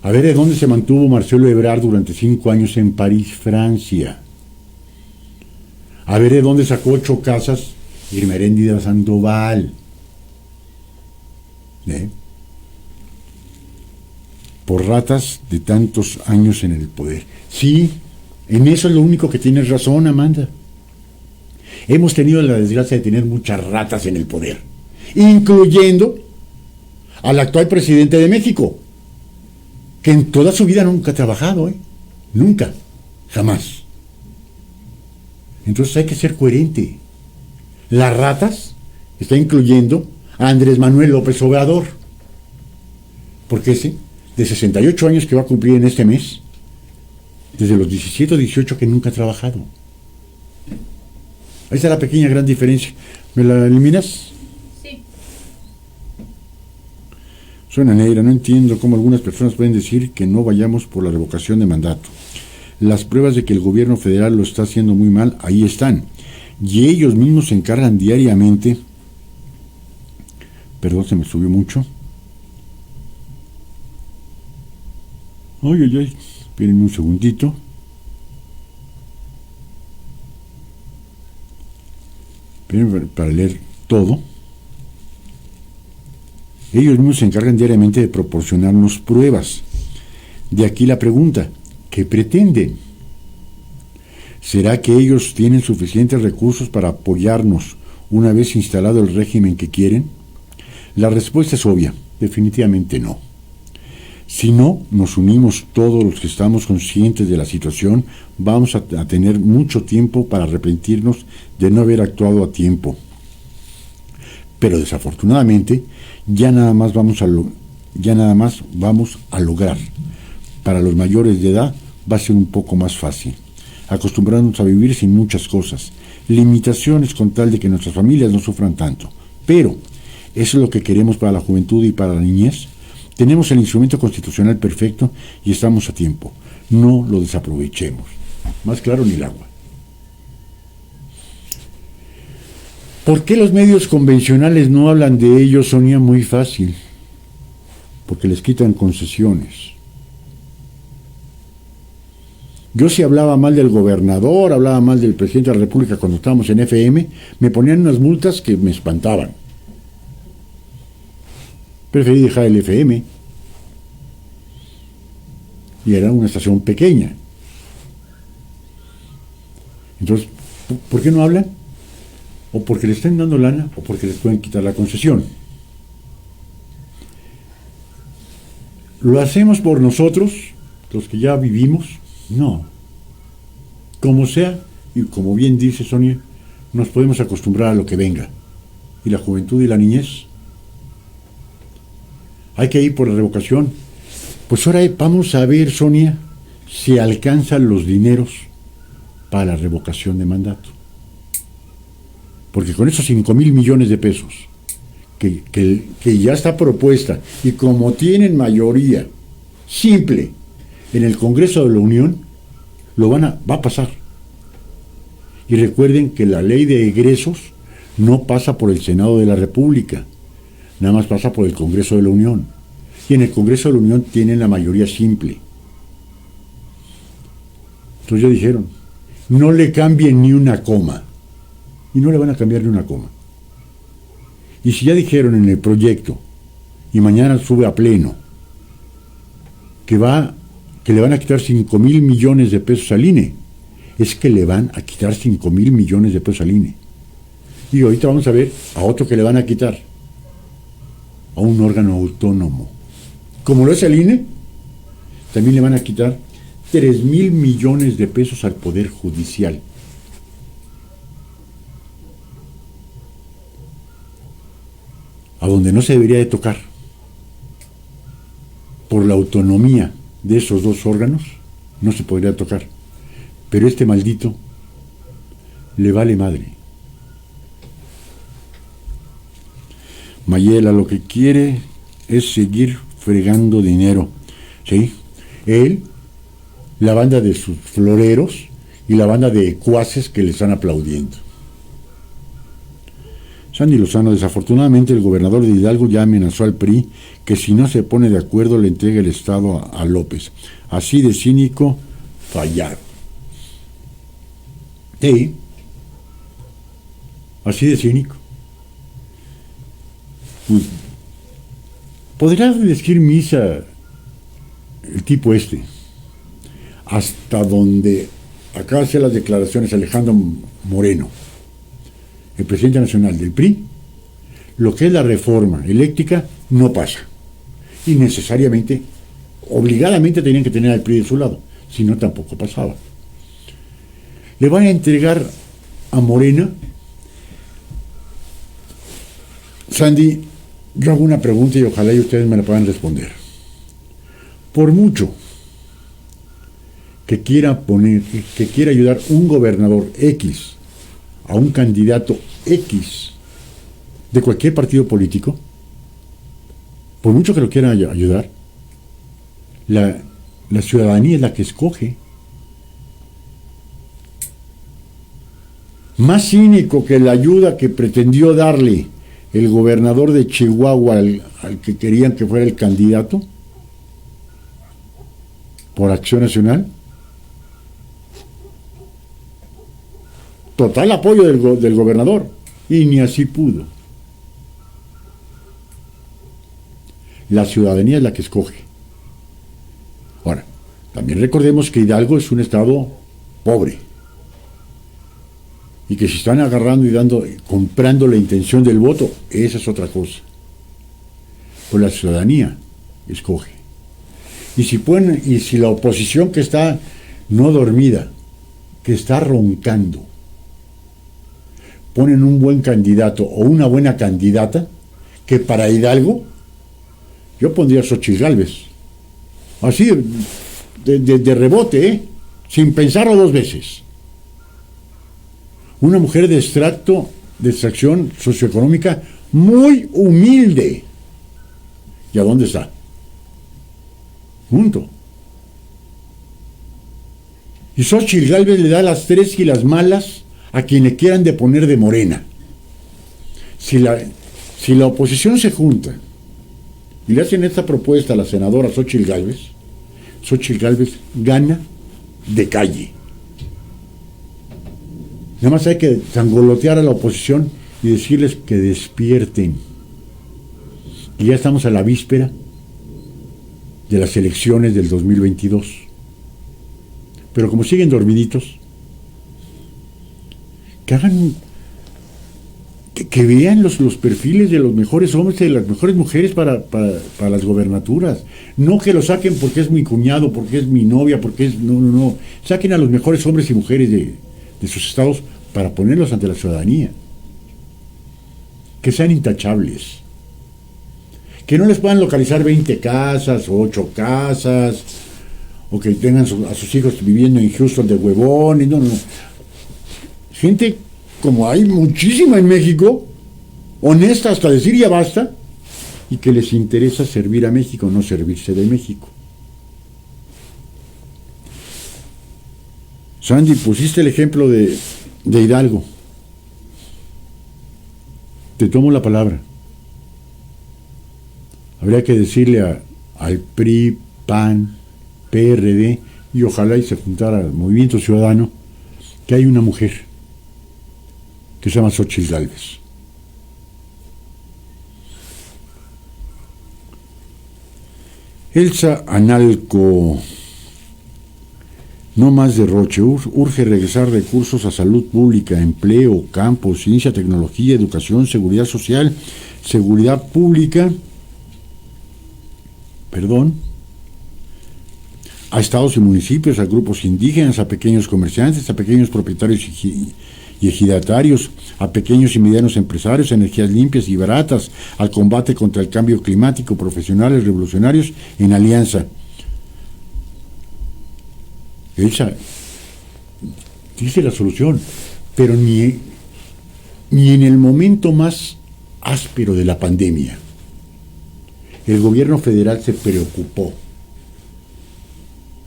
A ver de dónde se mantuvo Marcelo Ebrard durante 5 años en París, Francia. A ver de dónde sacó 8 casas Irma Heréndira Sandoval. Por ratas de tantos años en el poder. Sí, en eso es lo único que tienes razón, Amanda. Hemos tenido la desgracia de tener muchas ratas en el poder, incluyendo al actual presidente de México, que en toda su vida nunca ha trabajado, nunca, jamás. Entonces hay que ser coherente. Las ratas está incluyendo a Andrés Manuel López Obrador, porque ese, de 68 años que va a cumplir en este mes, desde los 17 o 18 que nunca ha trabajado. Ahí está la pequeña gran diferencia. ¿Me la eliminas? Sí. Suena negra, no entiendo cómo algunas personas pueden decir que no vayamos por la revocación de mandato. Las pruebas de que el gobierno federal lo está haciendo muy mal, ahí están. Y ellos mismos se encargan diariamente. Perdón, se me subió mucho. Ay, espérenme un segundito. Espérenme para leer todo. Ellos mismos se encargan diariamente de proporcionarnos pruebas. De aquí la pregunta, ¿qué pretenden? ¿Será que ellos tienen suficientes recursos para apoyarnos una vez instalado el régimen que quieren? La respuesta es obvia, definitivamente no. Si no nos unimos todos los que estamos conscientes de la situación, vamos a tener mucho tiempo para arrepentirnos de no haber actuado a tiempo. Pero desafortunadamente, ya nada más vamos a lograr. Para los mayores de edad va a ser un poco más fácil, acostumbrarnos a vivir sin muchas cosas, limitaciones con tal de que nuestras familias no sufran tanto. Pero, ¿eso es lo que queremos para la juventud y para la niñez? Tenemos el instrumento constitucional perfecto y estamos a tiempo. No lo desaprovechemos. Más claro ni el agua. ¿Por qué los medios convencionales no hablan de ello, Sonia? Muy fácil. Porque les quitan concesiones. Yo si hablaba mal del gobernador, hablaba mal del presidente de la República cuando estábamos en FM, me ponían unas multas que me espantaban. Preferí dejar el FM. Y era una estación pequeña. Entonces, ¿por qué no hablan? O porque le están dando lana, o porque les pueden quitar la concesión. ¿Lo hacemos por nosotros, los que ya vivimos? No. Como sea, y como bien dice Sonia, nos podemos acostumbrar a lo que venga. ¿Y la juventud y la niñez? Hay que ir por la revocación. Pues ahora vamos a ver, Sonia, si alcanzan los dineros para la revocación de mandato. Porque con esos 5,000 millones de pesos que ya está propuesta, y como tienen mayoría simple en el Congreso de la Unión, va a pasar. Y recuerden que la ley de egresos no pasa por el Senado de la República, nada más pasa por el Congreso de la Unión. Y en el Congreso de la Unión tienen la mayoría simple. Entonces ya dijeron, no le cambien ni una coma. Y no le van a cambiar ni una coma. Y si ya dijeron en el proyecto, y mañana sube a pleno, que le van a quitar 5,000 millones de pesos al INE, es que le van a quitar 5,000 millones de pesos al INE. Y ahorita vamos a ver a otro que le van a quitar, a un órgano autónomo. Como lo es el INE, también le van a quitar 3,000 millones de pesos al Poder Judicial. A donde no se debería de tocar. Por la autonomía de esos dos órganos, no se podría tocar. Pero este maldito le vale madre. Mayela lo que quiere es seguir fregando dinero, ¿sí? Él, la banda de sus floreros y la banda de cuaces que le están aplaudiendo. Sandy Lozano, desafortunadamente el gobernador de Hidalgo ya amenazó al PRI que si no se pone de acuerdo le entrega el Estado a López. Así de cínico, fallaron. Sí, así de cínico. Pues, podría decir misa el tipo este, hasta donde acaba de hacer las declaraciones Alejandro Moreno, el presidente nacional del PRI, lo que es la reforma eléctrica no pasa. Y necesariamente, obligadamente tenían que tener al PRI de su lado, si no tampoco pasaba. Le van a entregar a Morena. Sandy, yo hago una pregunta y ojalá y ustedes me la puedan responder. Por mucho que quiera ayudar un gobernador X a un candidato X de cualquier partido político, por mucho que lo quieran ayudar, la ciudadanía es la que escoge. Más cínico que la ayuda que pretendió darle el gobernador de Chihuahua al que querían que fuera el candidato por Acción Nacional. Total apoyo del gobernador, y ni así pudo. La ciudadanía es la que escoge. Ahora, también recordemos que Hidalgo es un estado pobre. Y que si están agarrando y comprando la intención del voto, esa es otra cosa. Pues la ciudadanía escoge. Y si la oposición que está no dormida, que está roncando, ponen un buen candidato o una buena candidata, que para Hidalgo, yo pondría a Xóchitl Gálvez. Así de rebote, sin pensarlo dos veces. Una mujer de extracción socioeconómica muy humilde. ¿Y a dónde está? Junto. Y Xóchitl Gálvez le da las tres y las malas a quien le quieran de poner de Morena. Si la oposición se junta y le hacen esta propuesta a la senadora Xóchitl Gálvez gana de calle. Nada más hay que zangolotear a la oposición y decirles que despierten. Y ya estamos a la víspera de las elecciones del 2022. Pero como siguen dormiditos, que vean los perfiles de los mejores hombres y de las mejores mujeres para las gobernaturas. No que lo saquen porque es mi cuñado, porque es mi novia, porque es... No. Saquen a los mejores hombres y mujeres de sus estados para ponerlos ante la ciudadanía. Que sean intachables. Que no les puedan localizar 20 casas o 8 casas, o que tengan a sus hijos viviendo en Houston de huevones. No. Gente, como hay muchísima en México, honesta hasta decir ya basta, y que les interesa servir a México, no servirse de México. Sandy, pusiste el ejemplo de Hidalgo. Te tomo la palabra. Habría que decirle al PRI, PAN, PRD, y ojalá y se juntara al Movimiento Ciudadano, que hay una mujer que se llama Xóchitl Gálvez. Elsa Analco, no más derroche, urge regresar recursos a salud pública, empleo, campo, ciencia, tecnología, educación, seguridad social, seguridad pública, a estados y municipios, a grupos indígenas, a pequeños comerciantes, a pequeños propietarios y ejidatarios, a pequeños y medianos empresarios, a energías limpias y baratas, al combate contra el cambio climático, profesionales revolucionarios en alianza. Elsa dice la solución, pero ni en el momento más áspero de la pandemia el gobierno federal se preocupó.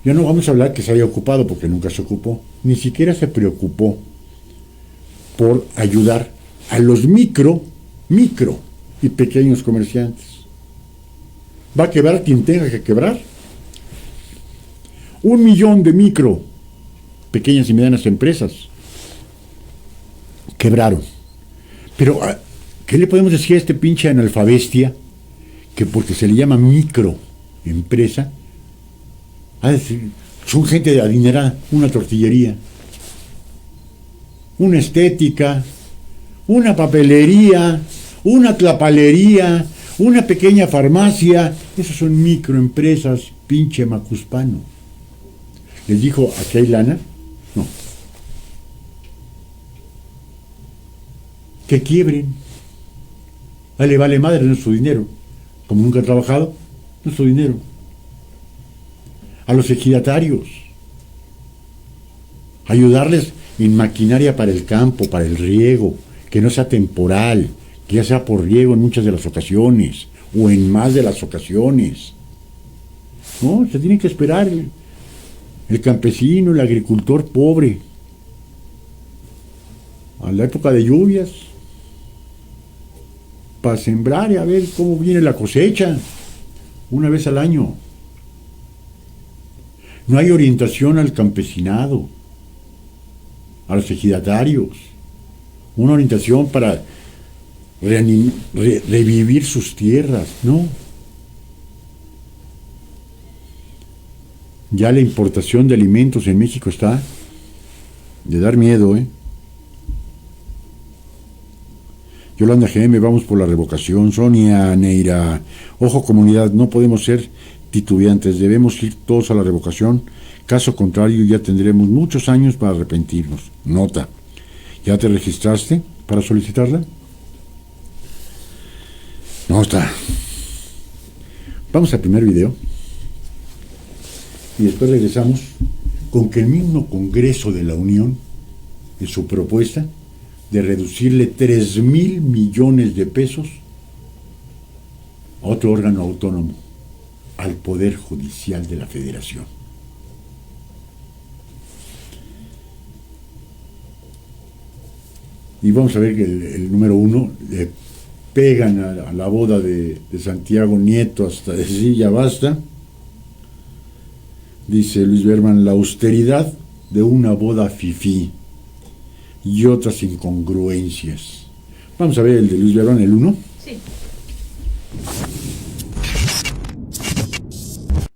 Ya no vamos a hablar que se haya ocupado, porque nunca se ocupó, ni siquiera se preocupó por ayudar a los micro y pequeños comerciantes. Va a quebrar quien tenga que quebrar. 1 millón de micro, pequeñas y medianas empresas quebraron. Pero, ¿qué le podemos decir a este pinche analfabestia que porque se le llama microempresa, son gente de adinerada, una tortillería, una estética, una papelería, una tlapalería, una pequeña farmacia? Esas son microempresas, pinche macuspano. ¿Les dijo aquí hay lana? No. Que quiebren. Vale madre, no es su dinero. Como nunca ha trabajado, no es su dinero. A los ejidatarios, ayudarles en maquinaria para el campo, para el riego, que no sea temporal, que ya sea por riego en muchas de las ocasiones, o en más de las ocasiones. No, se tiene que esperar el campesino, el agricultor pobre, a la época de lluvias, para sembrar y a ver cómo viene la cosecha, una vez al año. No hay orientación al campesinado, a los ejidatarios, una orientación para revivir sus tierras, no. Ya la importación de alimentos en México está de dar miedo, ¿eh? Yolanda GM, vamos por la revocación. Sonia Neira, ojo comunidad, no podemos ser titubeantes, debemos ir todos a la revocación. Caso contrario, ya tendremos muchos años para arrepentirnos. Nota, ¿ya te registraste para solicitarla? No está. Vamos al primer video y después regresamos con que el mismo Congreso de la Unión, en su propuesta de reducirle 3,000 millones de pesos a otro órgano autónomo, al Poder Judicial de la Federación. Y vamos a ver que el número 1 le pegan a la boda de Santiago Nieto hasta decir ya basta. Dice Luis Berman, la austeridad de una boda fifí y otras incongruencias. Vamos a ver el de Luis Berman, el 1. Sí.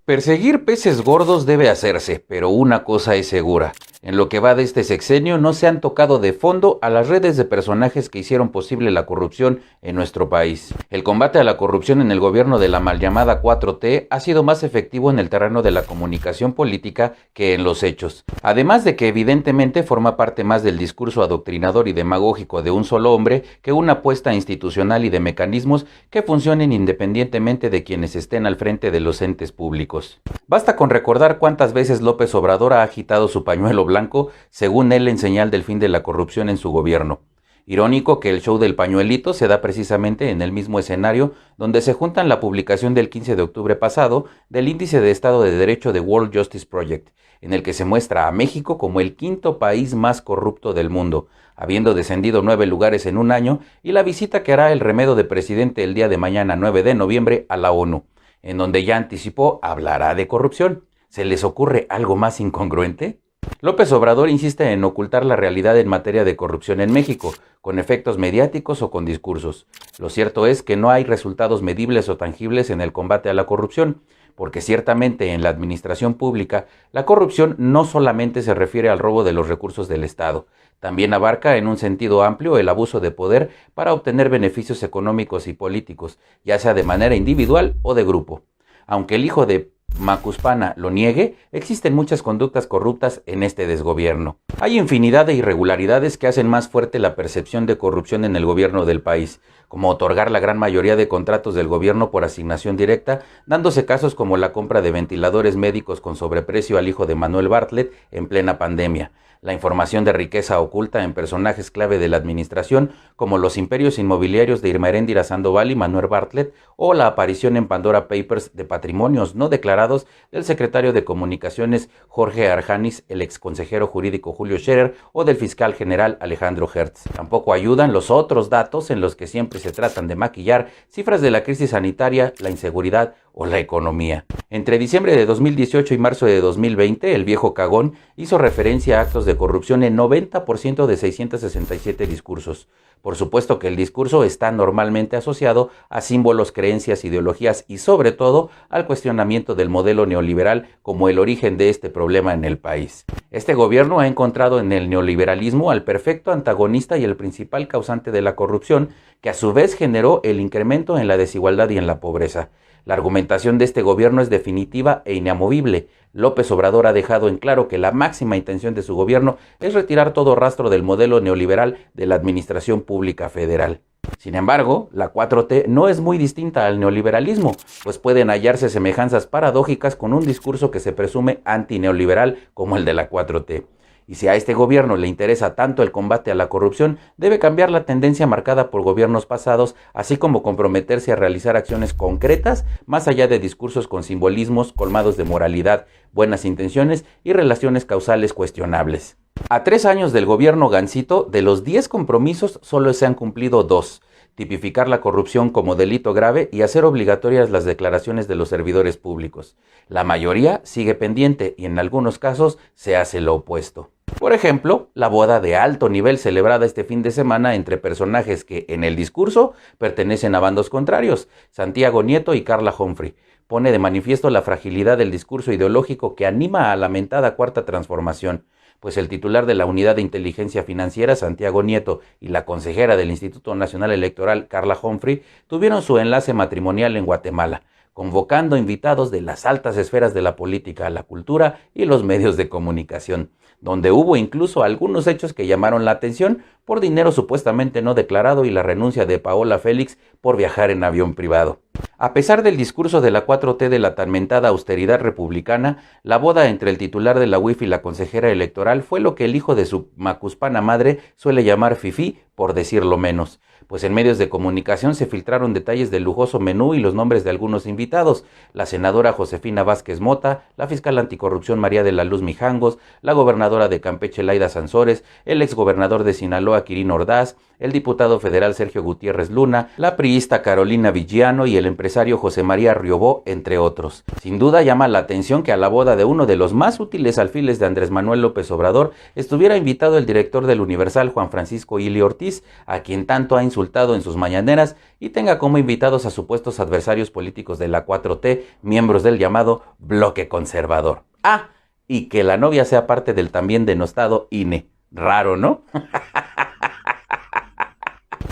Perseguir peces gordos debe hacerse, pero una cosa es segura. En lo que va de este sexenio no se han tocado de fondo a las redes de personajes que hicieron posible la corrupción en nuestro país. El combate a la corrupción en el gobierno de la mal llamada 4T ha sido más efectivo en el terreno de la comunicación política que en los hechos. Además de que evidentemente forma parte más del discurso adoctrinador y demagógico de un solo hombre que una apuesta institucional y de mecanismos que funcionen independientemente de quienes estén al frente de los entes públicos. Basta con recordar cuántas veces López Obrador ha agitado su pañuelo blanco, según él, en señal del fin de la corrupción en su gobierno. Irónico que el show del pañuelito se da precisamente en el mismo escenario donde se juntan la publicación del 15 de octubre pasado del Índice de Estado de Derecho de World Justice Project, en el que se muestra a México como el quinto país más corrupto del mundo, habiendo descendido 9 lugares en un año, y la visita que hará el remedo de presidente el día de mañana 9 de noviembre a la ONU, en donde ya anticipó hablará de corrupción. ¿Se les ocurre algo más incongruente? López Obrador insiste en ocultar la realidad en materia de corrupción en México, con efectos mediáticos o con discursos. Lo cierto es que no hay resultados medibles o tangibles en el combate a la corrupción, porque ciertamente en la administración pública la corrupción no solamente se refiere al robo de los recursos del Estado, también abarca en un sentido amplio el abuso de poder para obtener beneficios económicos y políticos, ya sea de manera individual o de grupo. Aunque el hijo de Macuspana lo niegue, existen muchas conductas corruptas en este desgobierno. Hay infinidad de irregularidades que hacen más fuerte la percepción de corrupción en el gobierno del país, como otorgar la gran mayoría de contratos del gobierno por asignación directa, dándose casos como la compra de ventiladores médicos con sobreprecio al hijo de Manuel Bartlett en plena pandemia, la información de riqueza oculta en personajes clave de la administración, como los imperios inmobiliarios de Irma Heréndira Sandoval y Manuel Bartlett, o la aparición en Pandora Papers de patrimonios no declarados del secretario de Comunicaciones Jorge Arjanis, el exconsejero jurídico Julio Scherer, o del fiscal general Alejandro Hertz. Tampoco ayudan los otros datos en los que siempre se tratan de maquillar cifras de la crisis sanitaria, la inseguridad o la economía. Entre diciembre de 2018 y marzo de 2020, el viejo cagón hizo referencia a actos de corrupción en 90% de 667 discursos. Por supuesto que el discurso está normalmente asociado a símbolos, creencias, ideologías y sobre todo al cuestionamiento del modelo neoliberal como el origen de este problema en el país. Este gobierno ha encontrado en el neoliberalismo al perfecto antagonista y el principal causante de la corrupción, que a su vez generó el incremento en la desigualdad y en la pobreza. La argumentación de este gobierno es definitiva e inamovible. López Obrador ha dejado en claro que la máxima intención de su gobierno es retirar todo rastro del modelo neoliberal de la administración pública federal. Sin embargo, la 4T no es muy distinta al neoliberalismo, pues pueden hallarse semejanzas paradójicas con un discurso que se presume antineoliberal como el de la 4T. Y si a este gobierno le interesa tanto el combate a la corrupción, debe cambiar la tendencia marcada por gobiernos pasados, así como comprometerse a realizar acciones concretas, más allá de discursos con simbolismos colmados de moralidad, buenas intenciones y relaciones causales cuestionables. A 3 años del gobierno Gancito, de los 10 compromisos solo se han cumplido 2. Tipificar la corrupción como delito grave y hacer obligatorias las declaraciones de los servidores públicos. La mayoría sigue pendiente y en algunos casos se hace lo opuesto. Por ejemplo, la boda de alto nivel celebrada este fin de semana entre personajes que, en el discurso, pertenecen a bandos contrarios, Santiago Nieto y Carla Humphrey, pone de manifiesto la fragilidad del discurso ideológico que anima a la lamentada Cuarta Transformación, pues el titular de la Unidad de Inteligencia Financiera, Santiago Nieto, y la consejera del Instituto Nacional Electoral, Carla Humphrey, tuvieron su enlace matrimonial en Guatemala, convocando invitados de las altas esferas de la política, la cultura y los medios de comunicación, donde hubo incluso algunos hechos que llamaron la atención por dinero supuestamente no declarado y la renuncia de Paola Félix por viajar en avión privado. A pesar del discurso de la 4T de la tan mentada austeridad republicana, la boda entre el titular de la UIF y la consejera electoral fue lo que el hijo de su macuspana madre suele llamar fifí, por decirlo menos, pues en medios de comunicación se filtraron detalles del lujoso menú y los nombres de algunos invitados: la senadora Josefina Vázquez Mota, la fiscal anticorrupción María de la Luz Mijangos, la gobernadora de Campeche Laida Sansores, el exgobernador de Sinaloa Quirino Ordaz, el diputado federal Sergio Gutiérrez Luna, la priista Carolina Villano y el empresario José María Riobó, entre otros. Sin duda llama la atención que a la boda de uno de los más útiles alfiles de Andrés Manuel López Obrador estuviera invitado el director del Universal, Juan Francisco Ili Ortiz, a quien tanto ha insultado en sus mañaneras, y tenga como invitados a supuestos adversarios políticos de la 4T, miembros del llamado bloque conservador. Ah, y que la novia sea parte del también denostado INE. Raro, ¿no?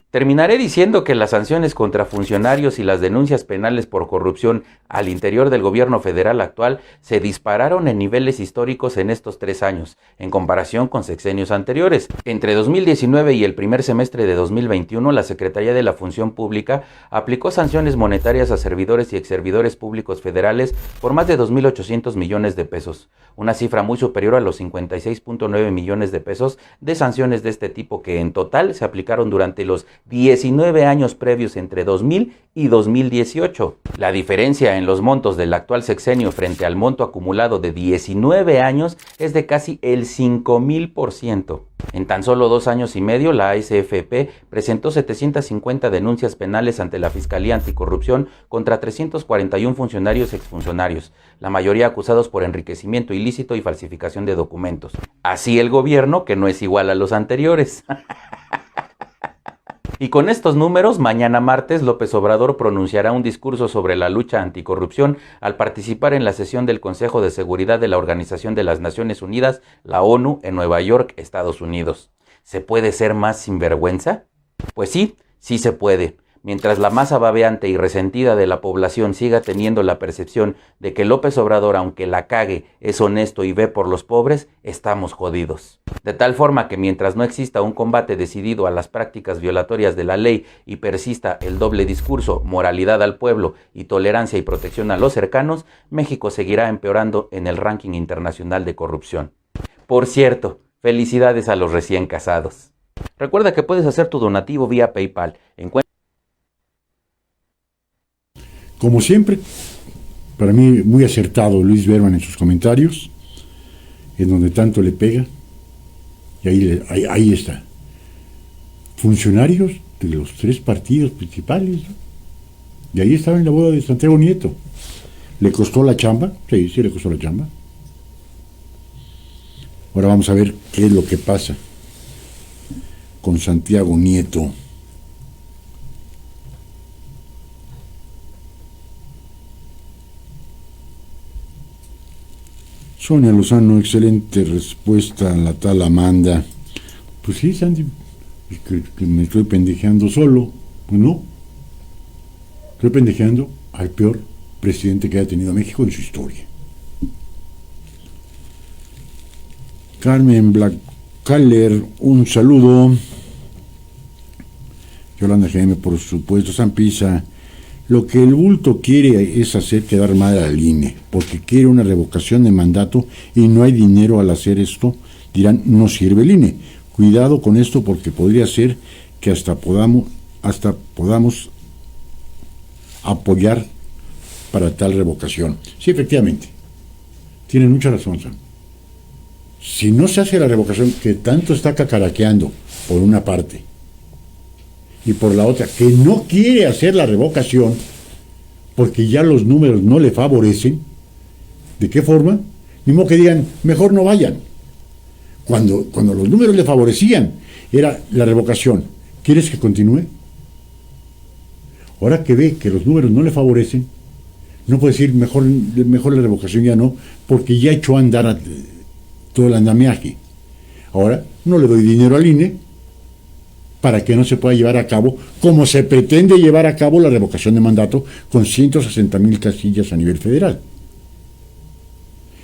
Terminaré diciendo que las sanciones contra funcionarios y las denuncias penales por corrupción al interior del gobierno federal actual se dispararon en niveles históricos en estos 3 años, en comparación con sexenios anteriores. Entre 2019 y el primer semestre de 2021, la Secretaría de la Función Pública aplicó sanciones monetarias a servidores y exservidores públicos federales por más de 2.800 millones de pesos, una cifra muy superior a los 56.9 millones de pesos de sanciones de este tipo que en total se aplicaron durante los 19 años previos entre 2000 y 2018. La diferencia en los montos del actual sexenio frente al monto acumulado de 19 años es de casi el 5,000%. En tan solo 2 años y medio, la ASFP presentó 750 denuncias penales ante la Fiscalía Anticorrupción contra 341 funcionarios y exfuncionarios, la mayoría acusados por enriquecimiento ilícito y falsificación de documentos. Así el gobierno, que no es igual a los anteriores. Y con estos números, mañana martes, López Obrador pronunciará un discurso sobre la lucha anticorrupción al participar en la sesión del Consejo de Seguridad de la Organización de las Naciones Unidas, la ONU, en Nueva York, Estados Unidos. ¿Se puede ser más sinvergüenza? Pues sí, sí se puede. Mientras la masa babeante y resentida de la población siga teniendo la percepción de que López Obrador, aunque la cague, es honesto y ve por los pobres, estamos jodidos. De tal forma que mientras no exista un combate decidido a las prácticas violatorias de la ley y persista el doble discurso, moralidad al pueblo y tolerancia y protección a los cercanos, México seguirá empeorando en el ranking internacional de corrupción. Por cierto, felicidades a los recién casados. Recuerda que puedes hacer tu donativo vía PayPal. Como siempre, para mí muy acertado Luis Berman en sus comentarios, en donde tanto le pega, y ahí está. Funcionarios de los 3 partidos principales, ¿no? Y ahí estaba en la boda de Santiago Nieto. ¿Le costó la chamba? Sí, le costó la chamba. Ahora vamos a ver qué es lo que pasa con Santiago Nieto. Sonia Lozano, excelente respuesta a la tal Amanda. Pues sí, Sandy, que me estoy pendejeando solo. Pues no, estoy pendejeando al peor presidente que haya tenido México en su historia. Carmen Blackcaller, un saludo. Yolanda GM, por supuesto. San Pisa, lo que el bulto quiere es hacer quedar mal al INE, porque quiere una revocación de mandato y no hay dinero al hacer esto. Dirán, no sirve el INE. Cuidado con esto porque podría ser que hasta podamos apoyar para tal revocación. Sí, efectivamente. Tienen mucha razón, Sam. Si no se hace la revocación que tanto está cacaraqueando por una parte y por la otra, que no quiere hacer la revocación porque ya los números no le favorecen, ¿de qué forma? Ni modo que digan, mejor no vayan. cuando los números le favorecían, era la revocación. ¿Quieres que continúe? Ahora que ve que los números no le favorecen, no puede decir mejor la revocación ya no, porque ya echó a andar todo el andamiaje. Ahora no le doy dinero al INE para que no se pueda llevar a cabo, como se pretende llevar a cabo la revocación de mandato con 160,000 casillas a nivel federal.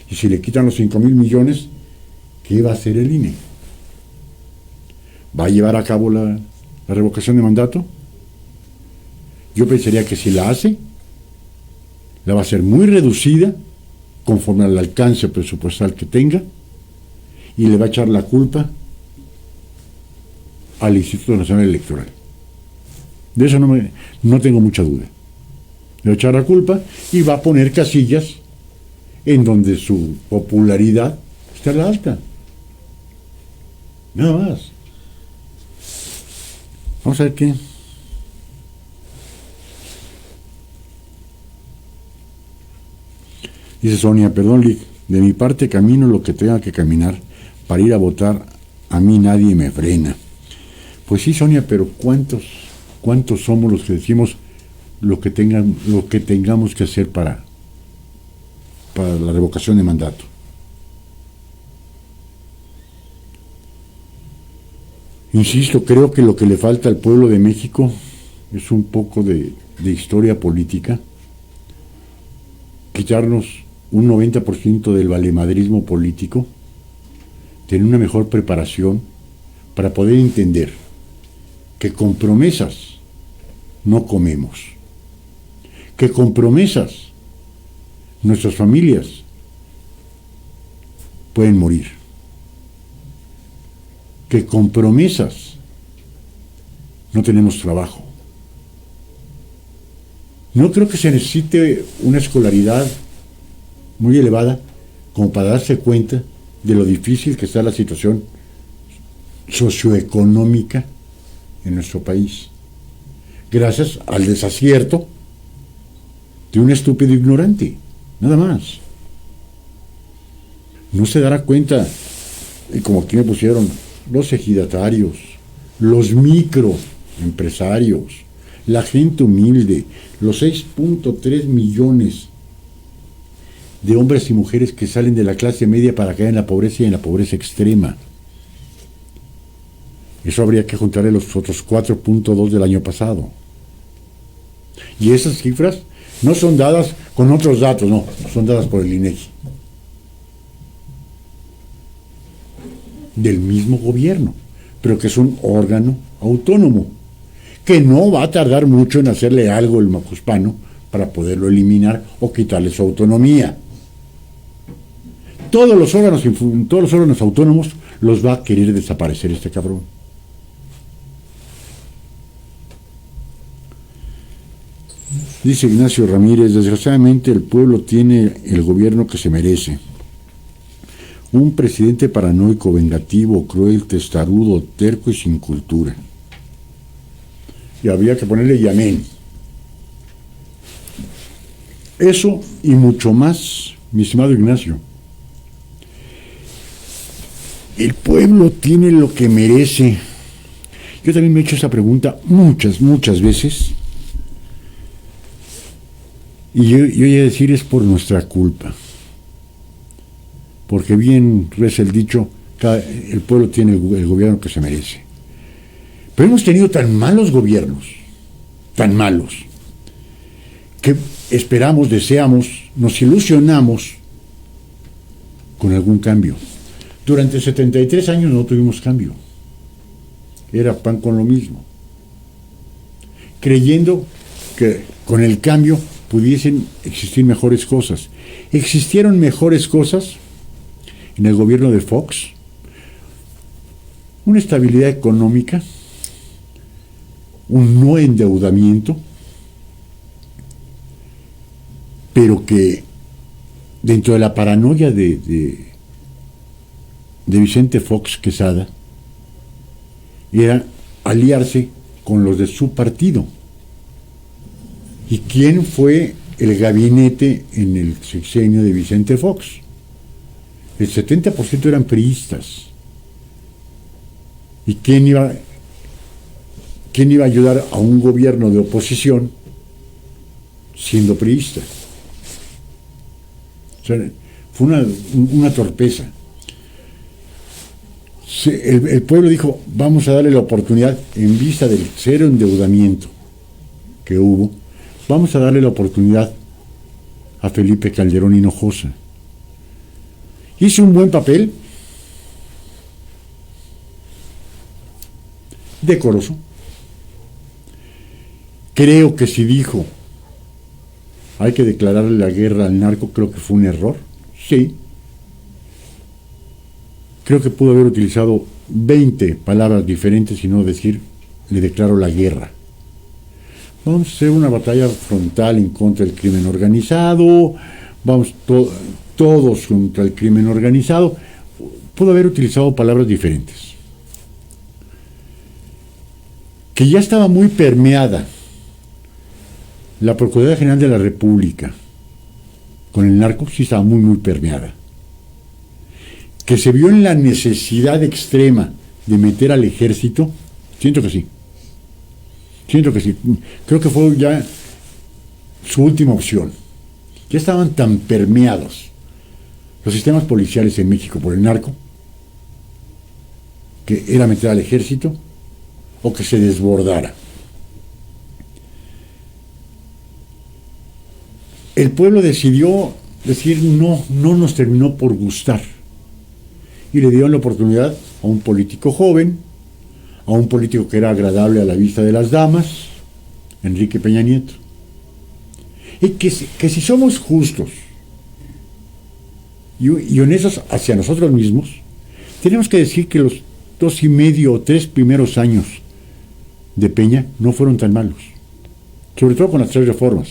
Y si le quitan los 5,000 millones, ¿qué va a hacer el INE? ¿Va a llevar a cabo la revocación de mandato? Yo pensaría que si la hace, la va a hacer muy reducida, conforme al alcance presupuestal que tenga, y le va a echar la culpa al Instituto Nacional Electoral. De eso no tengo mucha duda. Le va a echar la culpa y va a poner casillas en donde su popularidad está a la alta. Nada más. Vamos a ver qué. Dice Sonia, perdón, Lick, de mi parte camino lo que tenga que caminar para ir a votar, a mí nadie me frena. Pues sí, Sonia, pero ¿cuántos somos los que decimos lo que tengamos que hacer para la revocación de mandato? Insisto, creo que lo que le falta al pueblo de México es un poco de historia política, quitarnos un 90% del valemadrismo político, tener una mejor preparación para poder entender que con promesas no comemos, que con promesas nuestras familias pueden morir, que con promesas no tenemos trabajo. No creo que se necesite una escolaridad muy elevada como para darse cuenta de lo difícil que está la situación socioeconómica en nuestro país, gracias al desacierto de un estúpido ignorante, nada más. No se dará cuenta, como aquí me pusieron, los ejidatarios, los microempresarios, la gente humilde, los 6.3 millones de hombres y mujeres que salen de la clase media para caer en la pobreza y en la pobreza extrema. Eso habría que juntarle los otros 4.2 del año pasado. Y esas cifras no son dadas con otros datos, no, son dadas por el INEGI. Del mismo gobierno, pero que es un órgano autónomo, que no va a tardar mucho en hacerle algo el macuspano para poderlo eliminar o quitarle su autonomía. Todos los órganos autónomos los va a querer desaparecer este cabrón. Dice Ignacio Ramírez, desgraciadamente el pueblo tiene el gobierno que se merece. Un presidente paranoico, vengativo, cruel, testarudo, terco y sin cultura. Y habría que ponerle y amén. Eso y mucho más, mi estimado Ignacio. El pueblo tiene lo que merece. Yo también me he hecho esa pregunta muchas veces. Y yo voy a decir, es por nuestra culpa. Porque bien reza el dicho, el pueblo tiene el gobierno que se merece. Pero hemos tenido tan malos gobiernos, tan malos, que esperamos, deseamos, nos ilusionamos con algún cambio. Durante 73 años no tuvimos cambio. Era pan con lo mismo. Creyendo que con el cambio pudiesen existir mejores cosas. Existieron mejores cosas en el gobierno de Fox, una estabilidad económica, un no endeudamiento, pero que dentro de la paranoia de Vicente Fox Quesada era aliarse con los de su partido. ¿Y quién fue el gabinete en el sexenio de Vicente Fox? El 70% eran priistas, ¿Y quién iba a ayudar a un gobierno de oposición siendo priista? O sea, fue una torpeza. El pueblo dijo, vamos a darle la oportunidad, en vista del cero endeudamiento que hubo, vamos a darle la oportunidad a Felipe Calderón Hinojosa. Hizo un buen papel, decoroso. Creo que si dijo hay que declararle la guerra al narco, creo que fue un error. Sí. Creo que pudo haber utilizado 20 palabras diferentes y no decir le declaro la guerra. Vamos a hacer una batalla frontal en contra del crimen organizado, vamos todos contra el crimen organizado. Pudo haber utilizado palabras diferentes. Que ya estaba muy permeada la Procuraduría General de la República con el narco, sí estaba muy permeada. Que se vio en la necesidad extrema de meter al ejército, siento que sí. Creo que fue ya su última opción. Ya estaban tan permeados los sistemas policiales en México por el narco, que era meter al ejército o que se desbordara. El pueblo decidió decir no nos terminó por gustar. Y le dieron la oportunidad a un político joven, a un político que era agradable a la vista de las damas, Enrique Peña Nieto. Y que si somos justos y honestos hacia nosotros mismos, tenemos que decir que los 2.5 o 3 primeros años de Peña no fueron tan malos. Sobre todo con las 3 reformas: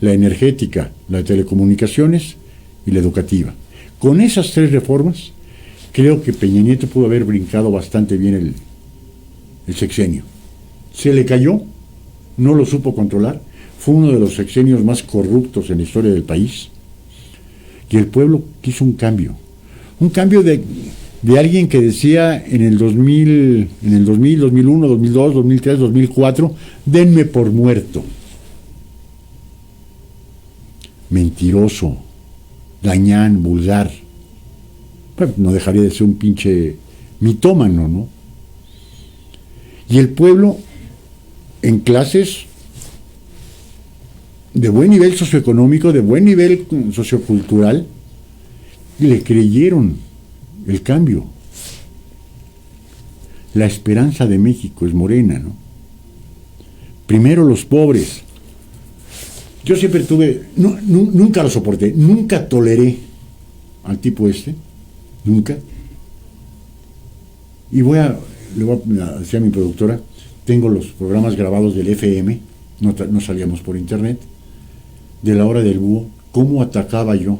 la energética, la de telecomunicaciones y la educativa. Con esas 3 reformas, creo que Peña Nieto pudo haber brincado bastante bien el sexenio. Se le cayó, no lo supo controlar, fue uno de los sexenios más corruptos en la historia del país, y el pueblo quiso un cambio de alguien que decía en el 2000, 2001, 2002, 2003, 2004, denme por muerto. Mentiroso, gañán, vulgar. Bueno, no dejaría de ser un pinche mitómano, ¿no? Y el pueblo, en clases de buen nivel socioeconómico, de buen nivel sociocultural, le creyeron el cambio. La esperanza de México es Morena, ¿no? Primero los pobres. Yo siempre nunca lo soporté, nunca toleré al tipo nunca. Y le voy a decir a mi productora, tengo los programas grabados del FM, no salíamos por internet, de la hora del búho, cómo atacaba yo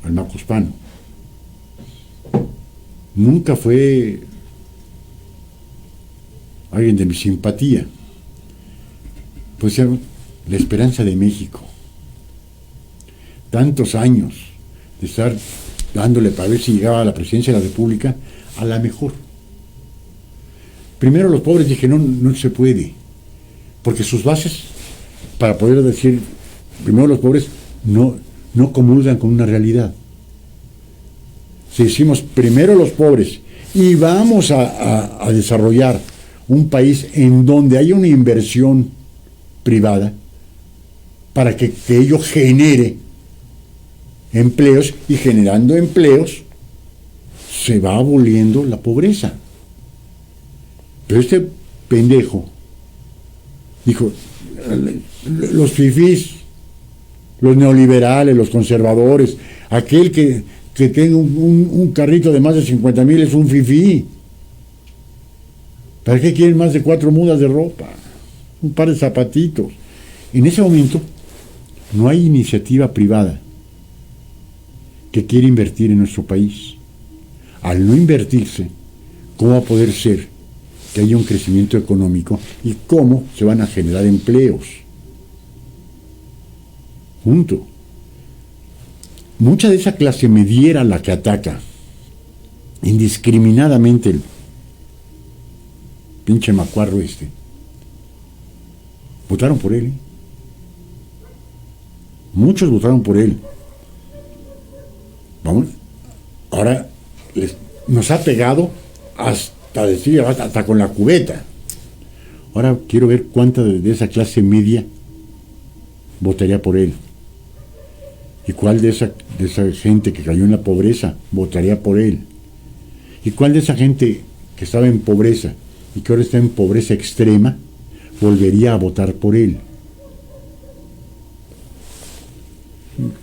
al macuspano. Nunca fue alguien de mi simpatía. Pues era la esperanza de México. Tantos años de estar dándole para ver si llegaba a la presidencia de la República, a la mejor. Primero los pobres dije, no se puede, porque sus bases, para poder decir, primero los pobres no comulgan con una realidad. Si decimos primero los pobres y vamos a desarrollar un país en donde haya una inversión privada para que ello genere empleos, y generando empleos se va aboliendo la pobreza. Pero este pendejo dijo, los fifís, los neoliberales, los conservadores, aquel que tenga un carrito de más de 50,000 es un fifí. ¿Para qué quieren más de 4 mudas de ropa? Un par de zapatitos. En ese momento no hay iniciativa privada que quiera invertir en nuestro país. Al no invertirse, ¿cómo va a poder ser que haya un crecimiento económico y cómo se van a generar empleos? Mucha de esa clase mediera la que ataca indiscriminadamente el pinche macuarro votaron por él. Muchos votaron por él. Vamos, ahora nos ha pegado hasta decir, hasta con la cubeta. Ahora quiero ver cuánta de esa clase media votaría por él. ¿Y cuál de esa gente que cayó en la pobreza votaría por él? ¿Y cuál de esa gente que estaba en pobreza y que ahora está en pobreza extrema volvería a votar por él?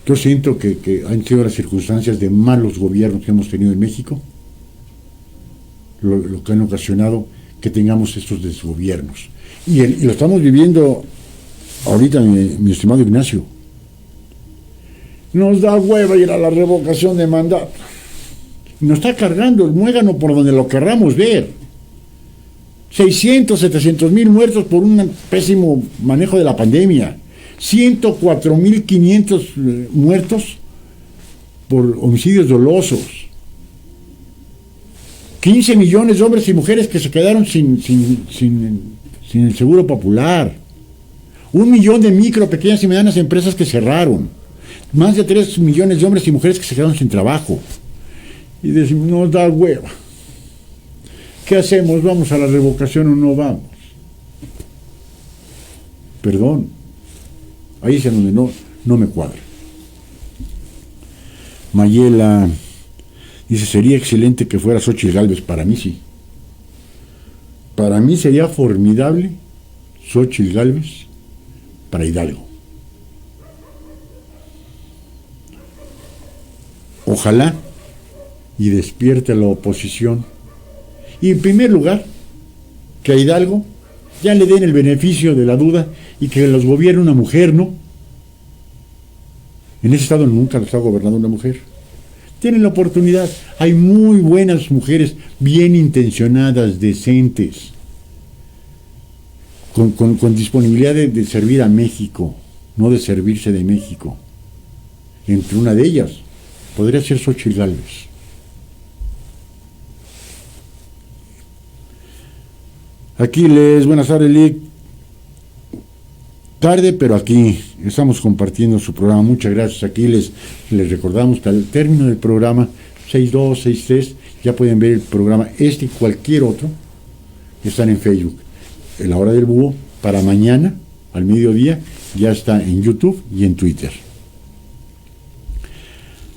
Yo siento que han sido las circunstancias de malos gobiernos que hemos tenido en México lo que han ocasionado que tengamos estos desgobiernos. Y lo estamos viviendo ahorita, mi estimado Ignacio. Nos da hueva ir a la revocación de mandato. Nos está cargando el muégano por donde lo querramos ver. 600, 700 mil muertos por un pésimo manejo de la pandemia. 104.500 muertos por homicidios dolosos. 15 millones de hombres y mujeres que se quedaron sin el seguro popular. 1 millón de micro, pequeñas y medianas empresas que cerraron. Más de 3 millones de hombres y mujeres que se quedaron sin trabajo. Y decimos, nos da hueva. ¿Qué hacemos? ¿Vamos a la revocación o no vamos? Perdón. Ahí es en donde no me cuadra. Mayela dice, sería excelente que fuera Xóchitl Gálvez. Para mí sí. Para mí sería formidable Xóchitl Gálvez para Hidalgo. Ojalá y despierte a la oposición. Y en primer lugar, que a Hidalgo ya le den el beneficio de la duda y que los gobierne una mujer, ¿no? En ese estado nunca lo está gobernando una mujer. Tienen la oportunidad. Hay muy buenas mujeres, bien intencionadas, decentes, con disponibilidad de servir a México, no de servirse de México. Entre una de ellas podría ser Xóchitl Gálvez. Aquiles, buenas tardes, Lick. Tarde, pero aquí estamos compartiendo su programa. Muchas gracias, Aquiles. Les recordamos que al término del programa 62, 63, ya pueden ver el programa y cualquier otro. Están en Facebook. En la hora del búho, para mañana, al mediodía, ya está en YouTube y en Twitter.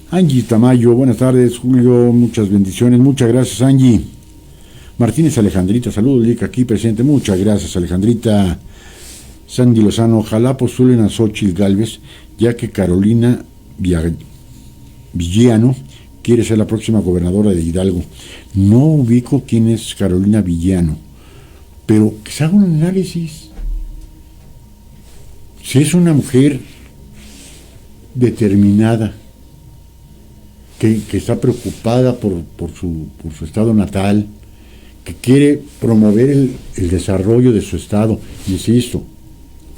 Angie Tamayo, buenas tardes, Julio, muchas bendiciones. Muchas gracias, Angie. Martínez Alejandrita, saludos, Lick, aquí presente. Muchas gracias, Alejandrita. Sandy Lozano, ojalá postulen a Xóchitl Gálvez, ya que Carolina Villano quiere ser la próxima gobernadora de Hidalgo. No ubico quién es Carolina Villano, pero que se haga un análisis. Si es una mujer determinada, que está preocupada por su estado natal, que quiere promover el desarrollo de su estado, insisto,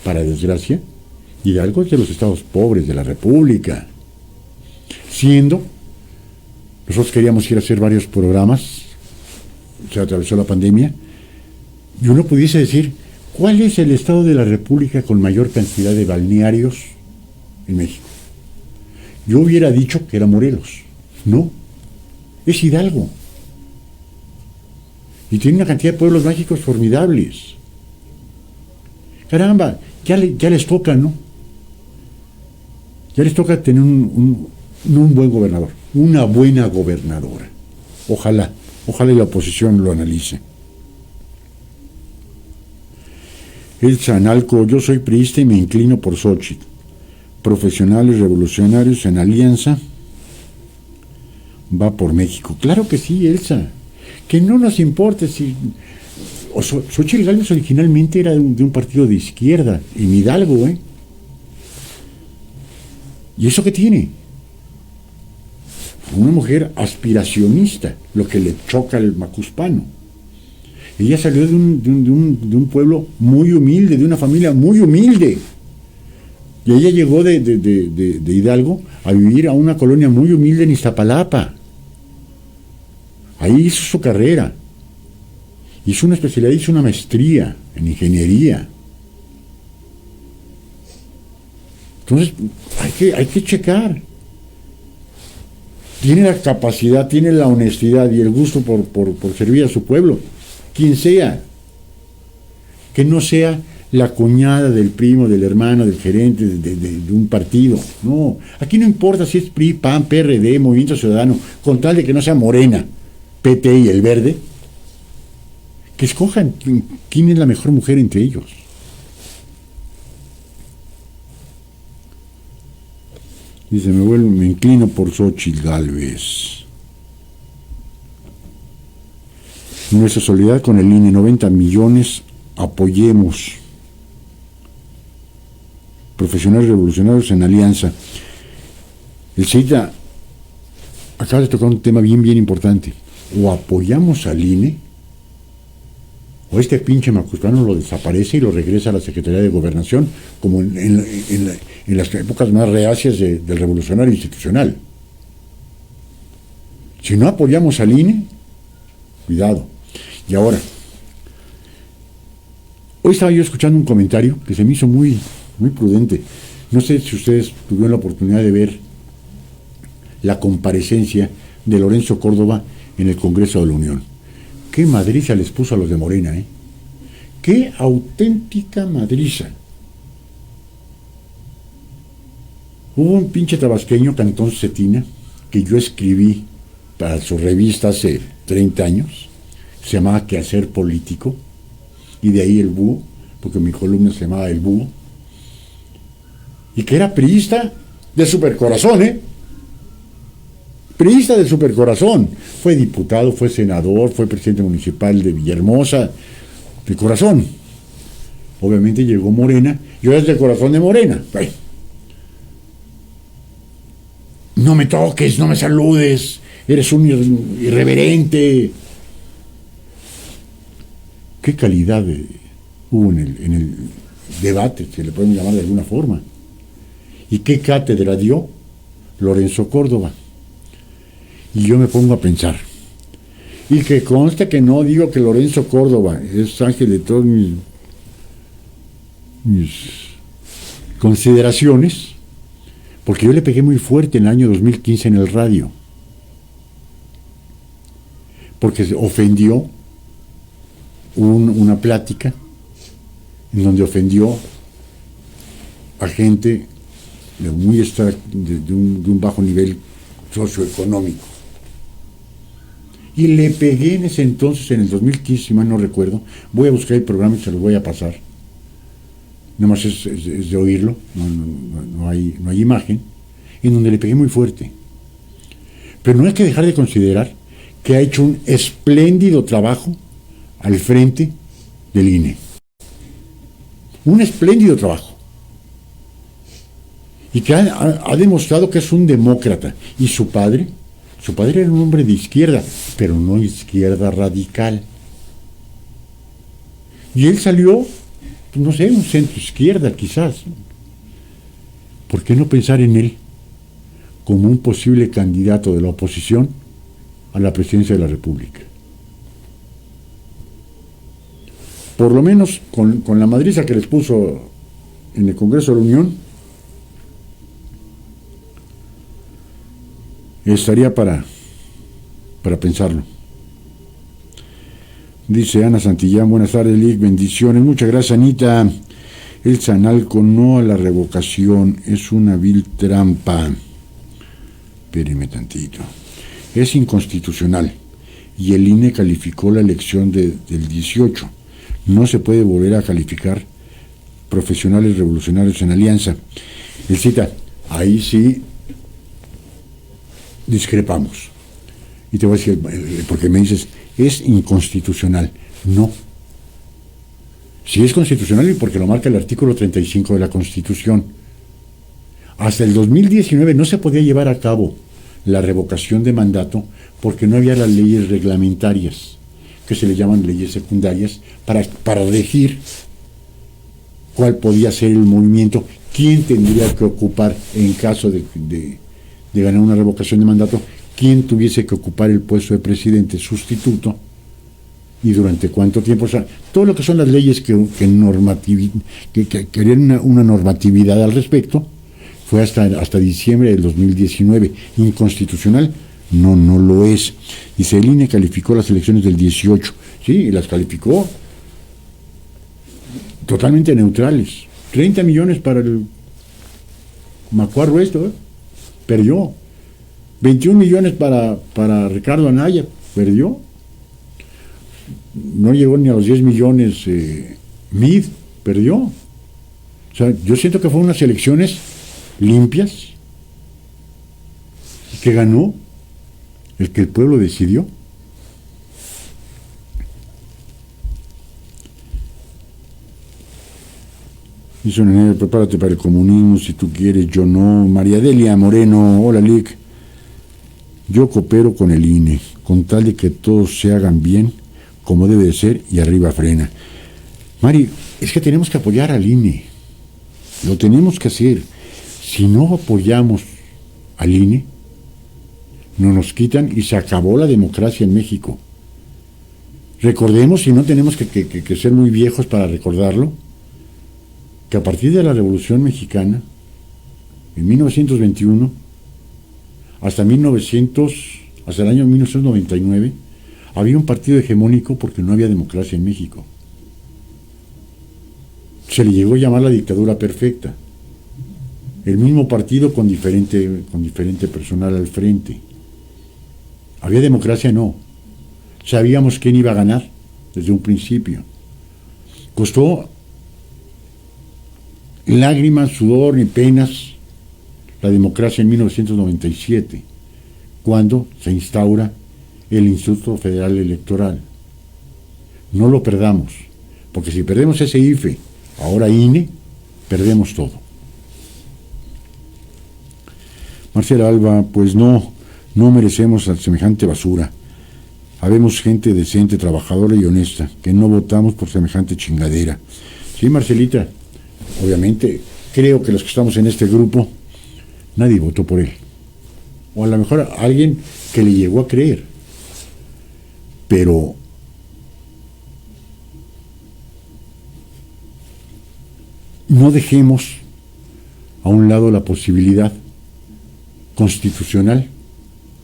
para desgracia, Hidalgo es de los estados pobres de la República. Siendo, nosotros queríamos ir a hacer varios programas, se atravesó la pandemia, y uno pudiese decir, ¿cuál es el estado de la República con mayor cantidad de balnearios en México? Yo hubiera dicho que era Morelos. No, es Hidalgo. Y tiene una cantidad de pueblos mágicos formidables. Caramba, ya les toca, ¿no? Ya les toca tener un buen gobernador, una buena gobernadora. Ojalá y la oposición lo analice. Elsa Analco, yo soy priista y me inclino por Xóchitl. Profesionales revolucionarios en alianza, va por México. Claro que sí, Elsa. Que no nos importe si... Xóchitl Gálvez originalmente era de un partido de izquierda, en Hidalgo, ¿eh? ¿Y eso qué tiene? Una mujer aspiracionista, lo que le choca al macuspano. Ella salió de un pueblo muy humilde, de una familia muy humilde. Y ella llegó de Hidalgo a vivir a una colonia muy humilde en Iztapalapa. Ahí hizo su carrera. Hizo una especialidad, hizo una maestría en ingeniería. Entonces, hay que checar. Tiene la capacidad, tiene la honestidad y el gusto por servir a su pueblo. Quien sea. Que no sea la cuñada del primo, del hermano, del gerente de un partido. No. Aquí no importa si es PRI, PAN, PRD, Movimiento Ciudadano, con tal de que no sea Morena, PT y el Verde. Que escojan quién es la mejor mujer entre ellos. Dice, me inclino por Xóchitl Gálvez. Nuestra solidaridad con el INE, 90 millones, apoyemos. Profesionales revolucionarios en alianza. El CEITA acaba de tocar un tema bien importante. O apoyamos al INE, o este pinche macuspano lo desaparece y lo regresa a la Secretaría de Gobernación, como en las épocas más reacias del revolucionario institucional. Si no apoyamos al INE, cuidado. Y ahora, hoy estaba yo escuchando un comentario que se me hizo muy prudente. No sé si ustedes tuvieron la oportunidad de ver la comparecencia de Lorenzo Córdoba en el Congreso de la Unión. Qué madriza les puso a los de Morena, ¿eh? Qué auténtica madriza. Hubo un pinche tabasqueño, Cantón Cetina, que yo escribí para su revista hace 30 años, se llamaba Quehacer Político, y de ahí el búho, porque mi columna se llamaba El Búho, y que era priista de supercorazón, ¿eh? Priista de supercorazón. Fue diputado, fue senador, fue presidente municipal de Villahermosa, de corazón. Obviamente llegó Morena, yo es de corazón de Morena. Ay. No me toques, no me saludes, eres un irreverente. ¿Qué calidad hubo en el debate, se le puede llamar de alguna forma? ¿Y qué cátedra dio Lorenzo Córdoba? Y yo me pongo a pensar, y que conste que no digo que Lorenzo Córdoba es ángel de todas mis consideraciones, porque yo le pegué muy fuerte en el año 2015 en el radio, porque ofendió una plática en donde ofendió a gente de un bajo nivel socioeconómico. Y le pegué en ese entonces, en el 2015, si mal no recuerdo. Voy a buscar el programa y se lo voy a pasar. Nada más es de oírlo, no hay imagen, en donde le pegué muy fuerte. Pero no hay que dejar de considerar que ha hecho un espléndido trabajo al frente del INE. Un espléndido trabajo. Y que ha demostrado que es un demócrata. Y su padre era un hombre de izquierda, pero no izquierda radical. Y él salió, no sé, un centro izquierda quizás. ¿Por qué no pensar en él como un posible candidato de la oposición a la presidencia de la República? Por lo menos con la madriza que les puso en el Congreso de la Unión, estaría para pensarlo. Dice Ana Santillán, buenas tardes, Lick, bendiciones. Muchas gracias, Anita. El Sanalco no a la revocación, es una vil trampa. Espéreme tantito. Es inconstitucional y el INE calificó la elección del 18. No se puede volver a calificar profesionales revolucionarios en alianza. El CEITA, ahí sí discrepamos. Y te voy a decir, porque me dices, es inconstitucional. No. Sí es constitucional y porque lo marca el artículo 35 de la Constitución. Hasta el 2019 no se podía llevar a cabo la revocación de mandato porque no había las leyes reglamentarias, que se le llaman leyes secundarias, para regir cuál podía ser el movimiento, quién tendría que ocupar en caso de ganar una revocación de mandato, quién tuviese que ocupar el puesto de presidente sustituto y durante cuánto tiempo. O sea, todo lo que son las leyes que querían una normatividad al respecto, fue hasta diciembre del 2019. Inconstitucional, no lo es. Dice, el INE calificó las elecciones del 18, sí, y las calificó totalmente neutrales. 30 millones para el macuarro perdió. 21 millones para Ricardo Anaya, perdió. No llegó ni a los 10 millones Mid, perdió. O sea, yo siento que fueron unas elecciones limpias, que ganó el que el pueblo decidió. Dice Nenel, prepárate para el comunismo, si tú quieres, yo no. María Delia Moreno, hola Lic. Yo coopero con el INE, con tal de que todos se hagan bien, como debe de ser, y arriba frena. Mari, es que tenemos que apoyar al INE. Lo tenemos que hacer. Si no apoyamos al INE, no nos quitan y se acabó la democracia en México. Recordemos, y no tenemos que ser muy viejos para recordarlo, que a partir de la Revolución Mexicana, en 1921, hasta el año 1999, había un partido hegemónico porque no había democracia en México. Se le llegó a llamar la dictadura perfecta. El mismo partido con diferente personal al frente. ¿Había democracia? No. Sabíamos quién iba a ganar desde un principio. Costó lágrimas, sudor y penas la democracia en 1997, cuando se instaura el Instituto Federal Electoral. No lo perdamos, porque si perdemos ese IFE, ahora INE, perdemos todo. Marcela Alba, pues no merecemos a semejante basura. Habemos gente decente, trabajadora y honesta, que no votamos por semejante chingadera. Sí, Marcelita, obviamente, creo que los que estamos en este grupo, nadie votó por él. O a lo mejor alguien que le llegó a creer. Pero no dejemos a un lado la posibilidad constitucional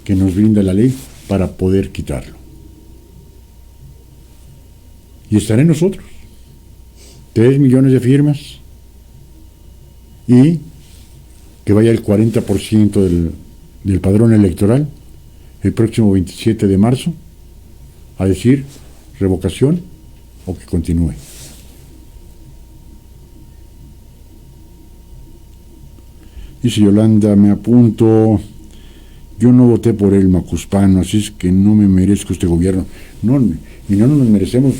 que nos brinda la ley para poder quitarlo. Y estará en nosotros 3 millones de firmas y que vaya el 40% del padrón electoral el próximo 27 de marzo a decir revocación o que continúe. Dice Yolanda, me apunto, yo no voté por el Macuspano, así es que no me merezco este gobierno. No, y no nos merecemos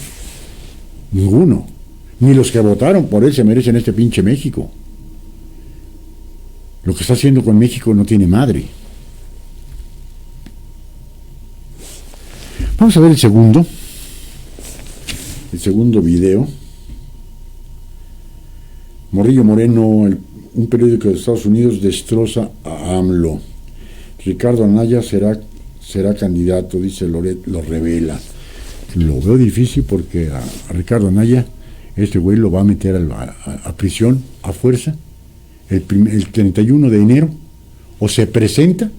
ninguno, ni los que votaron por él se merecen este pinche México. Lo que está haciendo con México no tiene madre. Vamos a ver el segundo video. Morillo Moreno, un periódico de Estados Unidos destroza a AMLO. Ricardo Anaya será candidato, dice Loret, lo revela. Lo veo difícil porque a Ricardo Anaya, este güey lo va a meter a prisión a fuerza el 31 de enero, o se presenta,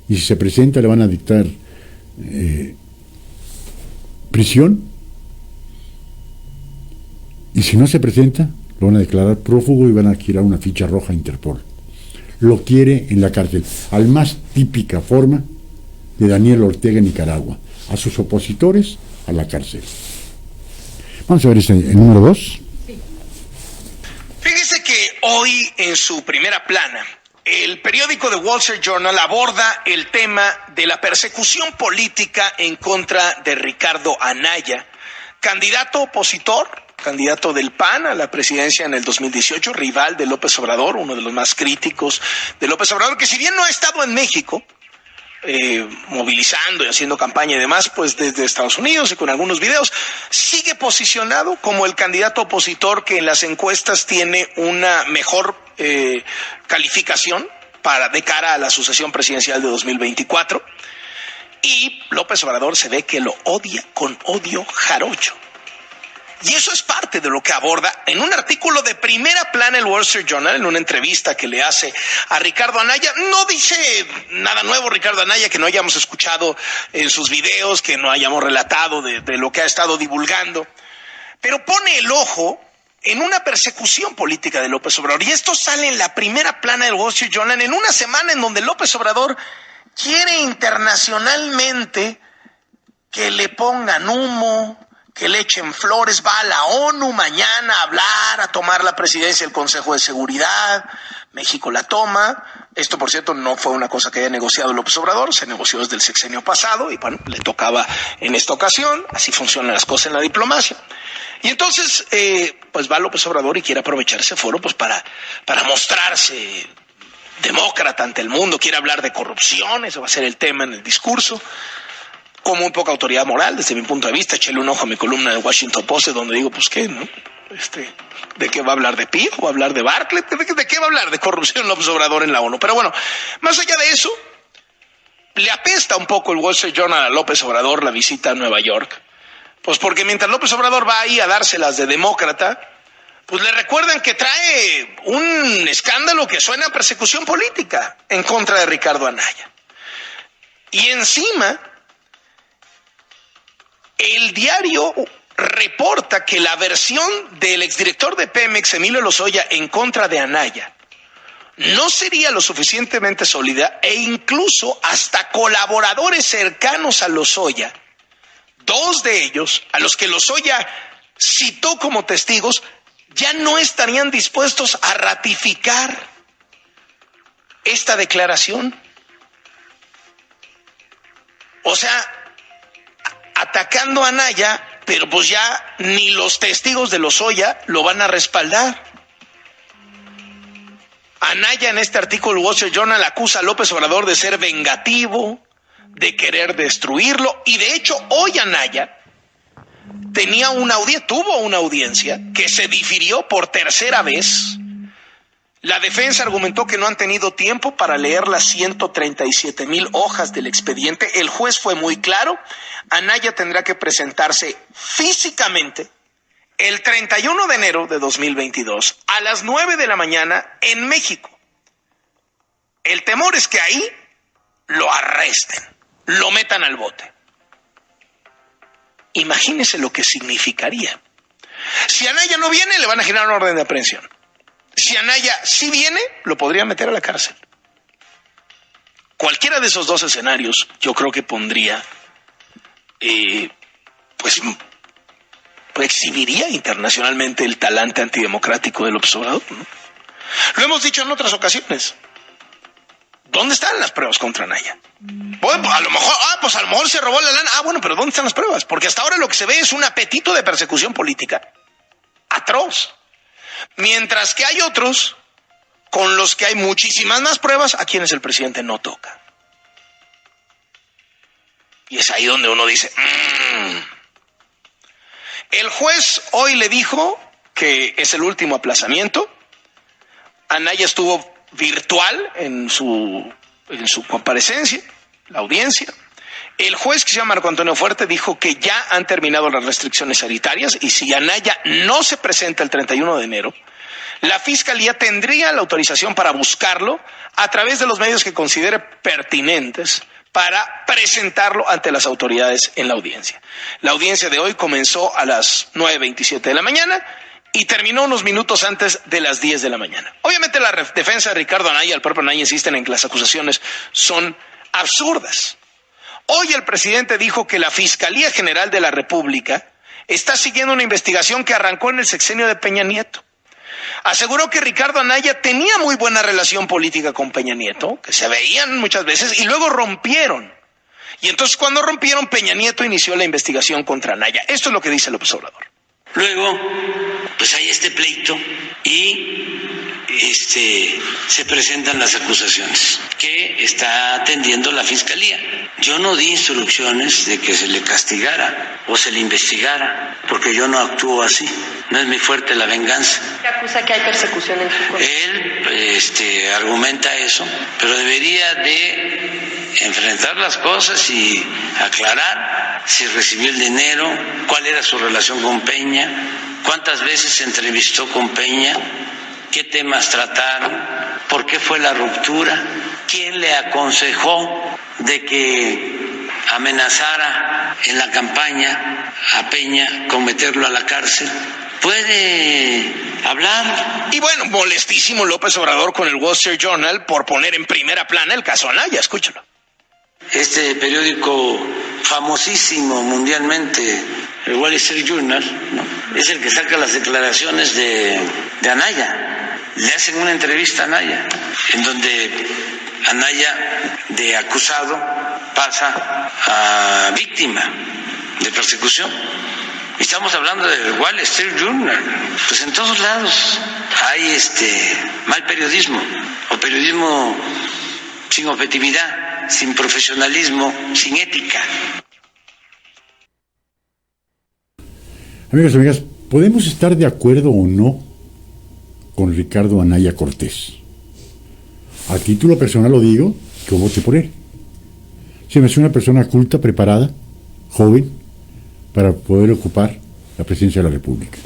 y si se presenta le van a dictar prisión, y si no se presenta lo van a declarar prófugo y van a adquirir una ficha roja a Interpol. Lo quiere en la cárcel, al más típica forma de Daniel Ortega en Nicaragua, a sus opositores a la cárcel. Vamos a ver el número 2. Fíjese que hoy en su primera plana, el periódico The Wall Street Journal aborda el tema de la persecución política en contra de Ricardo Anaya, candidato opositor, candidato del PAN a la presidencia en el 2018, rival de López Obrador, uno de los más críticos de López Obrador, que si bien no ha estado en México, movilizando y haciendo campaña y demás, pues desde Estados Unidos y con algunos videos, sigue posicionado como el candidato opositor que en las encuestas tiene una mejor calificación de cara a la sucesión presidencial de 2024. Y López Obrador se ve que lo odia con odio jarocho. Y eso es parte de lo que aborda en un artículo de primera plana el Wall Street Journal, en una entrevista que le hace a Ricardo Anaya. No dice nada nuevo Ricardo Anaya que no hayamos escuchado en sus videos, que no hayamos relatado de lo que ha estado divulgando, pero pone el ojo en una persecución política de López Obrador. Y esto sale en la primera plana del Wall Street Journal en una semana en donde López Obrador quiere internacionalmente que le pongan humo, que le echen flores. Va a la ONU mañana a hablar, a tomar la presidencia del Consejo de Seguridad. México la toma. Esto, por cierto, no fue una cosa que haya negociado López Obrador, se negoció desde el sexenio pasado y bueno, le tocaba en esta ocasión. Así funcionan las cosas en la diplomacia. Y entonces, pues va López Obrador y quiere aprovechar ese foro pues para mostrarse demócrata ante el mundo. Quiere hablar de corrupción, eso va a ser el tema en el discurso. Con muy poca autoridad moral, desde mi punto de vista. Échale un ojo a mi columna de Washington Post, donde digo, pues qué, ¿no? ¿De qué va a hablar? ¿De Pío? ¿Va a hablar de Bartlett? ¿De qué va a hablar? De corrupción López Obrador en la ONU. Pero bueno, más allá de eso, le apesta un poco el Wall Street Journal a López Obrador la visita a Nueva York. Pues porque mientras López Obrador va ahí a dárselas de demócrata, pues le recuerdan que trae un escándalo que suena a persecución política en contra de Ricardo Anaya. Y encima, el diario reporta que la versión del exdirector de Pemex, Emilio Lozoya, en contra de Anaya no sería lo suficientemente sólida e incluso hasta colaboradores cercanos a Lozoya, dos de ellos, a los que Lozoya citó como testigos, ya no estarían dispuestos a ratificar esta declaración. O sea, atacando a Anaya, pero pues ya ni los testigos de Lozoya lo van a respaldar. Anaya, en este artículo del Wall Street Journal, acusa a López Obrador de ser vengativo, de querer destruirlo, y de hecho hoy Anaya tuvo una audiencia que se difirió por tercera vez. La defensa argumentó que no han tenido tiempo para leer las 137,000 hojas del expediente. El juez fue muy claro. Anaya tendrá que presentarse físicamente el 31 de enero de 2022 a las 9 de la mañana en México. El temor es que ahí lo arresten, lo metan al bote. Imagínese lo que significaría. Si Anaya no viene, le van a generar una orden de aprehensión. Si Anaya sí viene, lo podrían meter a la cárcel. Cualquiera de esos dos escenarios, yo creo que pondría, pues exhibiría internacionalmente el talante antidemocrático del López Obrador, ¿no? Lo hemos dicho en otras ocasiones. ¿Dónde están las pruebas contra Anaya? Bueno, a lo mejor se robó la lana. Bueno, pero ¿dónde están las pruebas? Porque hasta ahora lo que se ve es un apetito de persecución política atroz. Mientras que hay otros con los que hay muchísimas más pruebas, a quienes el presidente no toca. Y es ahí donde uno dice, El juez hoy le dijo que es el último aplazamiento. Anaya estuvo virtual en su comparecencia, la audiencia. El juez, que se llama Marco Antonio Fuerte, dijo que ya han terminado las restricciones sanitarias y si Anaya no se presenta el 31 de enero, la Fiscalía tendría la autorización para buscarlo a través de los medios que considere pertinentes para presentarlo ante las autoridades en la audiencia. La audiencia de hoy comenzó a las 9:27 de la mañana y terminó unos minutos antes de las 10 de la mañana. Obviamente la defensa de Ricardo Anaya, el propio Anaya, insisten en que las acusaciones son absurdas. Hoy el presidente dijo que la Fiscalía General de la República está siguiendo una investigación que arrancó en el sexenio de Peña Nieto. Aseguró que Ricardo Anaya tenía muy buena relación política con Peña Nieto, que se veían muchas veces y luego rompieron. Y entonces cuando rompieron, Peña Nieto inició la investigación contra Anaya. Esto es lo que dice López Obrador. Luego, pues hay este pleito y se presentan las acusaciones que está atendiendo la Fiscalía. Yo no di instrucciones de que se le castigara o se le investigara, porque yo no actúo así. No es muy fuerte la venganza. Se acusa que hay persecución en su contra. Él argumenta eso, pero debería de enfrentar las cosas y aclarar si recibió el dinero, cuál era su relación con Peña, cuántas veces se entrevistó con Peña, qué temas trataron, por qué fue la ruptura, quién le aconsejó de que amenazara en la campaña a Peña con meterlo a la cárcel. Puede hablar. Y bueno, molestísimo López Obrador con el Wall Street Journal por poner en primera plana el caso Anaya. Escúchalo. Este periódico famosísimo mundialmente, el Wall Street Journal, ¿no?, es el que saca las declaraciones de Anaya. Le hacen una entrevista a Anaya, en donde Anaya, de acusado, pasa a víctima de persecución. Estamos hablando del Wall Street Journal. Pues en todos lados hay mal periodismo, o periodismo sin objetividad, sin profesionalismo, sin ética. Amigos y amigas, podemos estar de acuerdo o no con Ricardo Anaya Cortés. A título personal lo digo, que vote por él. Se me hace una persona culta, preparada, joven, para poder ocupar la presidencia de la República.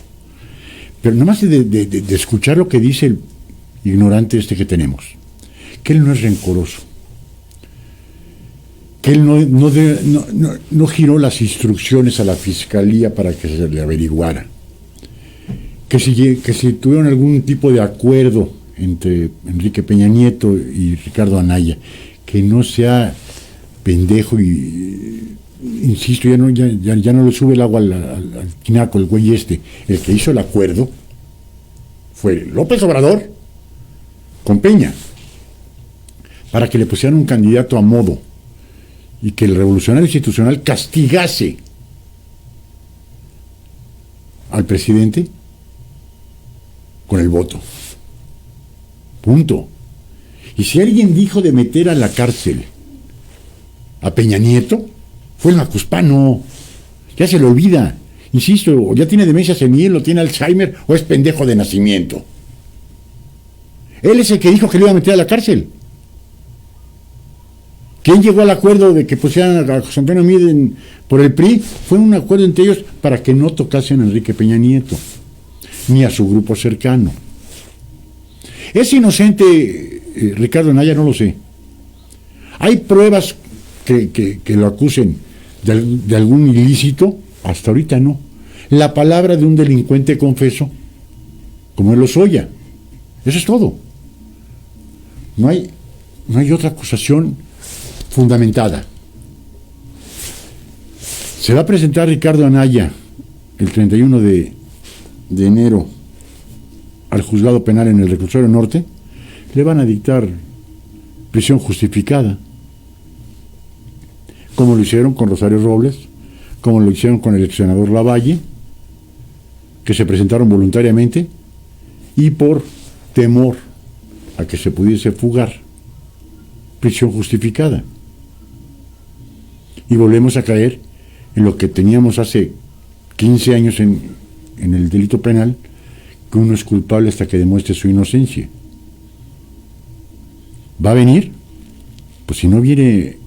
Pero nada más de escuchar lo que dice el ignorante que tenemos, que él no es rencoroso, que él no giró las instrucciones a la Fiscalía para que se le averiguara, que si tuvieron algún tipo de acuerdo entre Enrique Peña Nieto y Ricardo Anaya, que no sea pendejo y insisto, ya no le sube el agua al tinaco, el güey el que hizo el acuerdo fue López Obrador con Peña, para que le pusieran un candidato a modo y que el revolucionario institucional castigase al presidente con el voto. Punto. Y si alguien dijo de meter a la cárcel a Peña Nieto, fue el macuspano. Ya se le olvida. Insisto, o ya tiene demencia senil, o tiene Alzheimer, o es pendejo de nacimiento. Él es el que dijo que le iba a meter a la cárcel. ¿Quién llegó al acuerdo de que pusieran a José Antonio Mid por el PRI? Fue un acuerdo entre ellos para que no tocasen a Enrique Peña Nieto, ni a su grupo cercano. ¿Es inocente Ricardo Anaya? No lo sé. ¿Hay pruebas que lo acusen de algún ilícito? Hasta ahorita no. La palabra de un delincuente confeso, como el Lozoya. Eso es todo. No hay otra acusación fundamentada. Se va a presentar Ricardo Anaya el 31 de enero al juzgado penal en el Reclusorio Norte. Le van a dictar prisión justificada, como lo hicieron con Rosario Robles, como lo hicieron con el ex senador Lavalle, que se presentaron voluntariamente y por temor a que se pudiese fugar, prisión justificada. Y volvemos a caer en lo que teníamos hace 15 años en el delito penal, que uno es culpable hasta que demuestre su inocencia. ¿Va a venir? Pues si no viene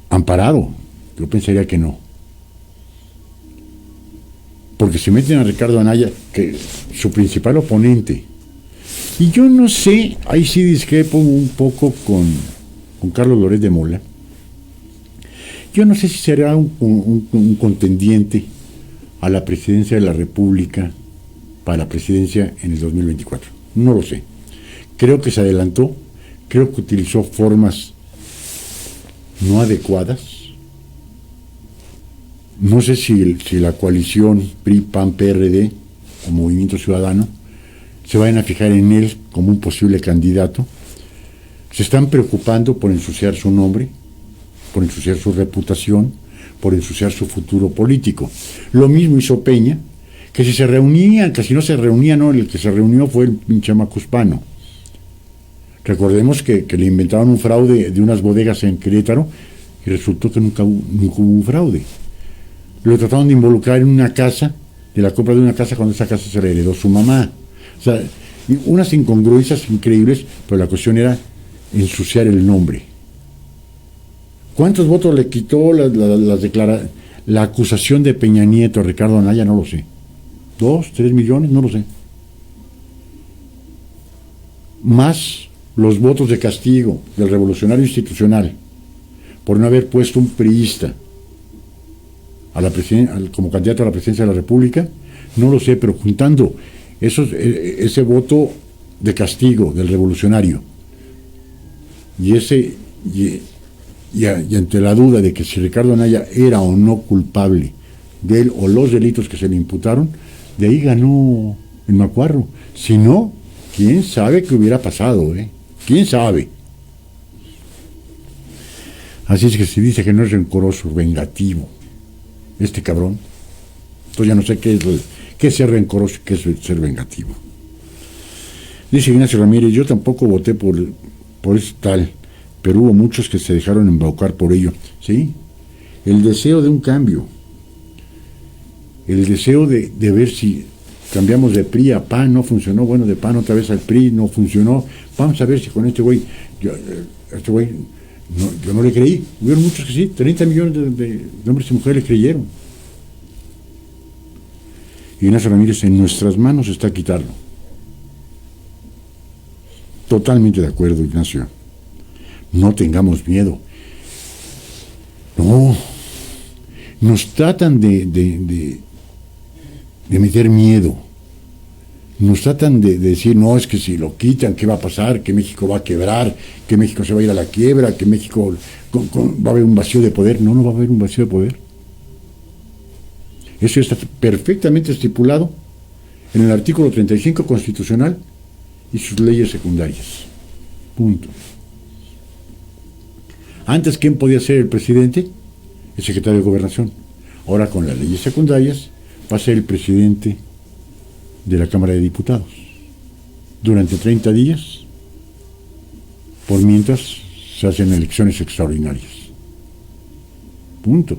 amparado, yo pensaría que no. Porque se meten a Ricardo Anaya, que su principal oponente. Y yo no sé, ahí sí discrepo un poco con Carlos Loret de Mola. Yo no sé si será un contendiente a la presidencia de la República para la presidencia en el 2024. No lo sé. Creo que se adelantó, creo que utilizó formas no adecuadas. No sé si la coalición PRI, PAN, PRD o Movimiento Ciudadano se vayan a fijar en él como un posible candidato. Se están preocupando por ensuciar su nombre, por ensuciar su reputación, por ensuciar su futuro político. Lo mismo hizo Peña, que si se reunían, que si no se reunían, no, el que se reunió fue el pinche macuspano. Recordemos que le inventaron un fraude de unas bodegas en Querétaro y resultó que nunca hubo un fraude. Lo trataron de involucrar en una casa, de la compra de una casa, cuando esa casa se la heredó su mamá. O sea, unas incongruencias increíbles, pero la cuestión era ensuciar el nombre. ¿Cuántos votos le quitó la acusación de Peña Nieto a Ricardo Anaya? No lo sé. 2, 3 millones, no lo sé. Más los votos de castigo del revolucionario institucional por no haber puesto un priista como candidato a la presidencia de la República, no lo sé, pero juntando ese voto de castigo del revolucionario y ante la duda de que si Ricardo Anaya era o no culpable de él o los delitos que se le imputaron, de ahí ganó el macuarro. Si no, quién sabe qué hubiera pasado, quién sabe. Así es que se dice que no es rencoroso, vengativo este cabrón. Entonces ya no sé qué es ser rencoroso y qué es ser vengativo. Dice Ignacio Ramírez: yo tampoco voté por eso tal, pero hubo muchos que se dejaron embaucar por ello. ¿Sí? El deseo de un cambio, el deseo de ver si cambiamos de PRI a PAN, no funcionó, bueno, de PAN otra vez al PRI, no funcionó, vamos a ver si con este güey, yo no le creí. Hubieron muchos que sí, 30 millones de hombres y mujeres le creyeron. Y Ignacio Ramírez: en nuestras manos está quitarlo. Totalmente de acuerdo, Ignacio. No tengamos miedo. No. Nos tratan de meter miedo. Nos tratan de decir, no, es que si lo quitan, ¿qué va a pasar? Que México va a quebrar, que México se va a ir a la quiebra, que México va a haber un vacío de poder. No va a haber un vacío de poder. Eso está perfectamente estipulado en el artículo 35 constitucional y sus leyes secundarias. Punto. Antes, ¿quién podía ser el presidente? El secretario de Gobernación. Ahora, con las leyes secundarias, va a ser el presidente de la Cámara de Diputados durante 30 días, por mientras se hacen elecciones extraordinarias. Punto.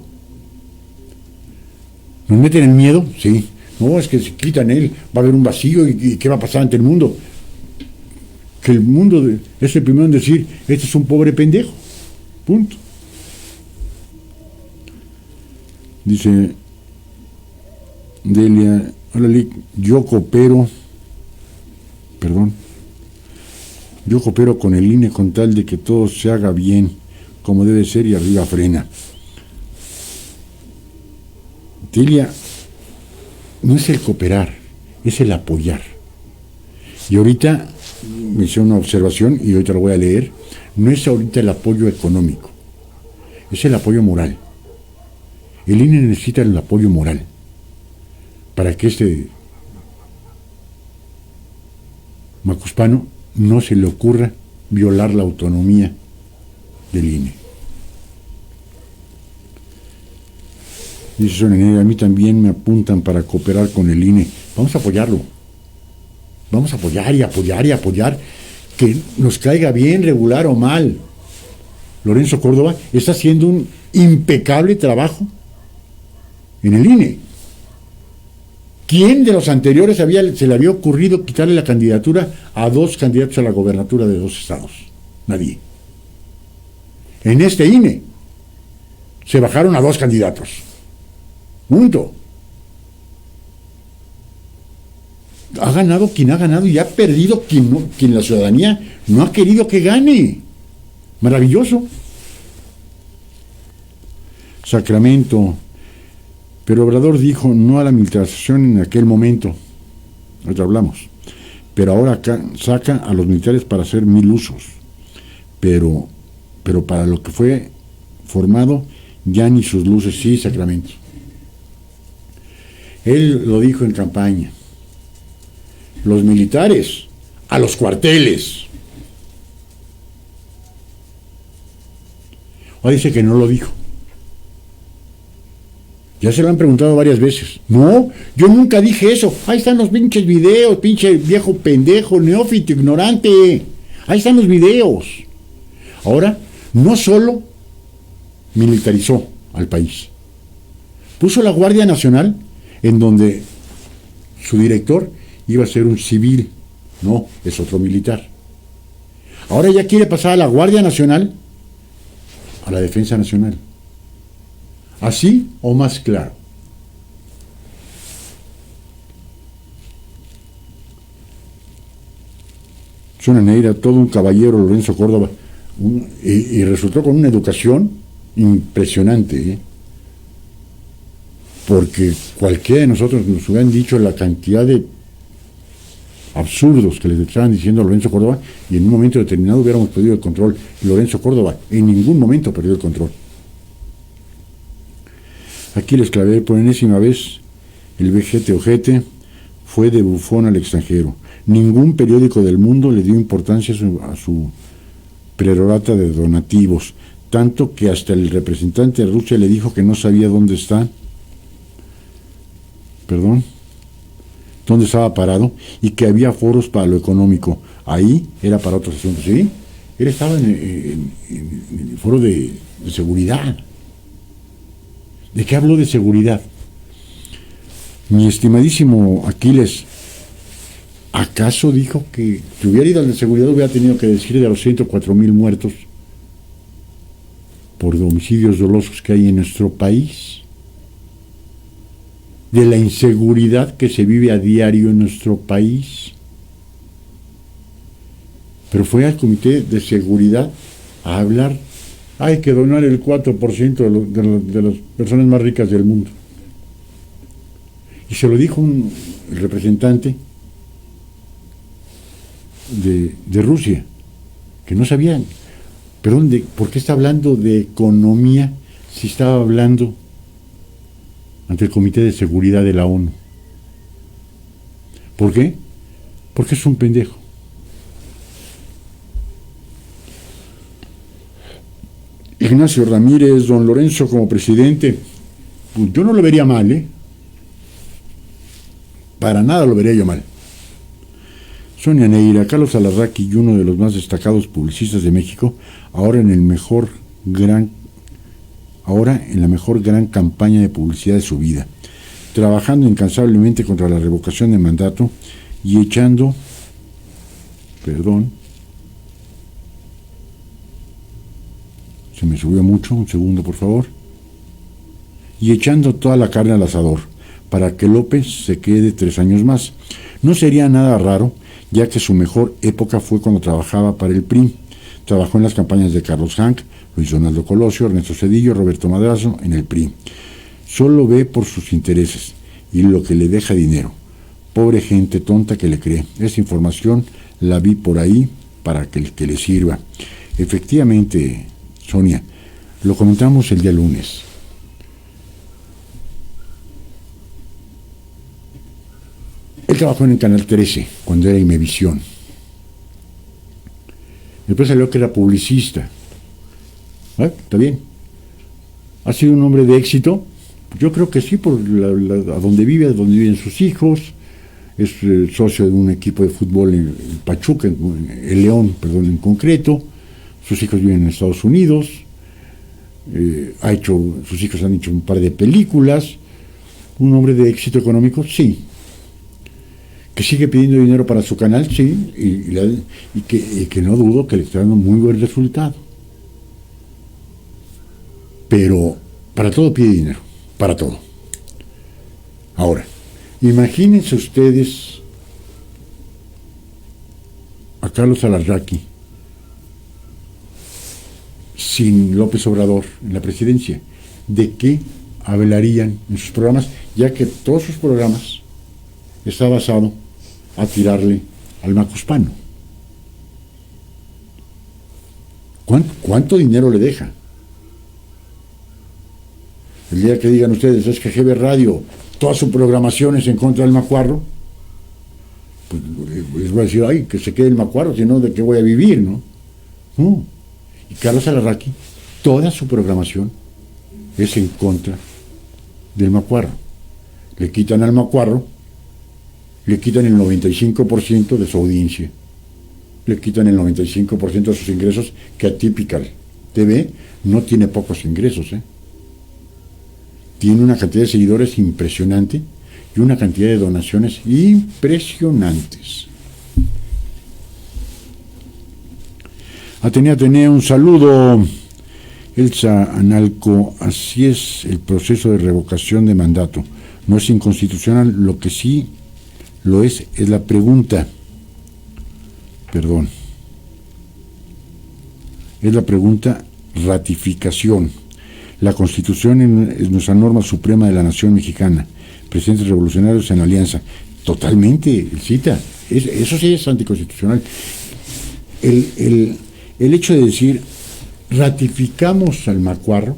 ¿Nos meten en miedo? Sí. No, es que si quitan él, va a haber un vacío y ¿qué va a pasar ante el mundo? Que el mundo es el primero en decir, este es un pobre pendejo. Punto. Dice Delia: hola Lick, yo coopero con el INE con tal de que todo se haga bien, como debe ser, y arriba frena. Delia, no es el cooperar, es el apoyar. Y ahorita me hice una observación y ahorita lo voy a leer. No es ahorita el apoyo económico, es el apoyo moral. El INE necesita el apoyo moral para que este macuspano no se le ocurra violar la autonomía del INE. Dice Sonia Negra: a mí también me apuntan para cooperar con el INE. Vamos a apoyarlo. Vamos a apoyar y apoyar y apoyar, que nos caiga bien, regular o mal. Lorenzo Córdoba está haciendo un impecable trabajo en el INE. ¿Quién de los anteriores se le había ocurrido quitarle la candidatura a 2 candidatos a la gobernatura de 2 estados? Nadie. En este INE se bajaron a 2 candidatos. Punto. Ha ganado quien ha ganado y ha perdido quien la ciudadanía no ha querido que gane. Maravilloso. Sacramento: pero Obrador dijo no a la militarización en aquel momento. Ahorita hablamos. Pero ahora acá saca a los militares para hacer 1000 usos. Pero para lo que fue formado, ya ni sus luces. Sí, Sacramento. Él lo dijo en campaña. Los militares a los cuarteles. O dice que no lo dijo. Ya se lo han preguntado varias veces. No, yo nunca dije eso. Ahí están los pinches videos, pinche viejo pendejo, neófito, ignorante. Ahí están los videos. Ahora, no solo militarizó al país, puso la Guardia Nacional en donde su director iba a ser un civil, no, es otro militar. Ahora ya quiere pasar a la Guardia Nacional a la Defensa Nacional. ¿Así o más claro? Zona Negra, todo un caballero, Lorenzo Córdoba, y resultó con una educación impresionante, porque cualquiera de nosotros nos hubieran dicho la cantidad de absurdos que les estaban diciendo a Lorenzo Córdoba, y en un momento determinado hubiéramos perdido el control. Lorenzo Córdoba en ningún momento perdió el control. Aquí les clavé por enésima vez: el vejete ojete fue de bufón al extranjero. Ningún periódico del mundo le dio importancia a su prerogata de donativos, tanto que hasta el representante de Rusia le dijo que no sabía dónde estaba parado, y que había foros para lo económico. Ahí era para otros asuntos. ¿Sí? Él estaba en el foro de seguridad. ¿De qué habló de seguridad? Mi estimadísimo Aquiles, ¿acaso dijo que si hubiera ido al de seguridad hubiera tenido que decir de los 104,000 muertos por homicidios dolosos que hay en nuestro país? De la inseguridad que se vive a diario en nuestro país. Pero fue al Comité de Seguridad a hablar: hay que donar el 4% de las personas más ricas del mundo. Y se lo dijo el representante de Rusia, que no sabían. Perdón, ¿por qué está hablando de economía si estaba hablando ante el Comité de Seguridad de la ONU? ¿Por qué? Porque es un pendejo. Ignacio Ramírez, don Lorenzo como presidente, pues yo no lo vería mal, Para nada lo vería yo mal. Sonia Neira, Carlos Alarraqui, y uno de los más destacados publicistas de México, ahora en la mejor gran campaña de publicidad de su vida, trabajando incansablemente contra la revocación de mandato y echando, se me subió mucho, un segundo por favor, y echando toda la carne al asador para que López se quede 3 años más. No sería nada raro, ya que su mejor época fue cuando trabajaba para el PRI. Trabajó en las campañas de Carlos Hank, Luis Donaldo Colosio, Ernesto Zedillo, Roberto Madrazo en el PRI. Solo ve por sus intereses y lo que le deja dinero. Pobre gente tonta que le cree. Esa información la vi por ahí para que le sirva. Efectivamente, Sonia, lo comentamos el día lunes. Él trabajó en el Canal 13 cuando era Imevisión. Después salió que era publicista. Está bien. ¿Ha sido un hombre de éxito? Yo creo que sí, por a donde viven sus hijos. Es socio de un equipo de fútbol en Pachuca, el León, en concreto. Sus hijos viven en Estados Unidos. Sus hijos han hecho un par de películas. Un hombre de éxito económico, sí. Que sigue pidiendo dinero para su canal, sí, y que no dudo que le está dando muy buen resultado. Pero para todo pide dinero, para todo. Ahora, imagínense ustedes a Carlos Alarraqui sin López Obrador en la presidencia. ¿De qué hablarían en sus programas? Ya que todos sus programas está basado a tirarle al macuspano. ¿Cuánto dinero le deja? El día que digan ustedes, es que GB Radio, toda su programación es en contra del macuarro, pues les voy a decir, ay, que se quede el macuarro, si no, ¿de qué voy a vivir, no? Y Carlos Alarraqui, toda su programación es en contra del macuarro. Le quitan al macuarro, le quitan el 95% de su audiencia. le quitan el 95% de sus ingresos, que Atypical TV no tiene pocos ingresos, Tiene una cantidad de seguidores impresionante y una cantidad de donaciones impresionantes. Atenea, un saludo. Elsa Analco, así es el proceso de revocación de mandato. No es inconstitucional, lo que sí lo es la pregunta. Perdón. Es la pregunta ratificación. La Constitución es nuestra norma suprema de la nación mexicana. Presidentes revolucionarios en alianza. Totalmente, cita. Eso sí es anticonstitucional. El hecho de decir ratificamos al macuarro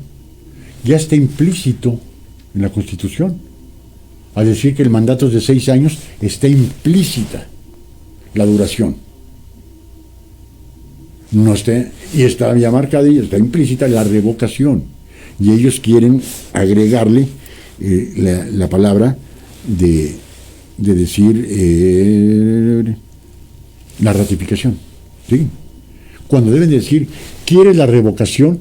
ya está implícito en la Constitución. Al decir que el mandato es de 6 años, está implícita la duración. No está, y está ya marcada y está implícita la revocación. Y ellos quieren agregarle la palabra de decir la ratificación. ¿Sí? Cuando deben decir, ¿quieres la revocación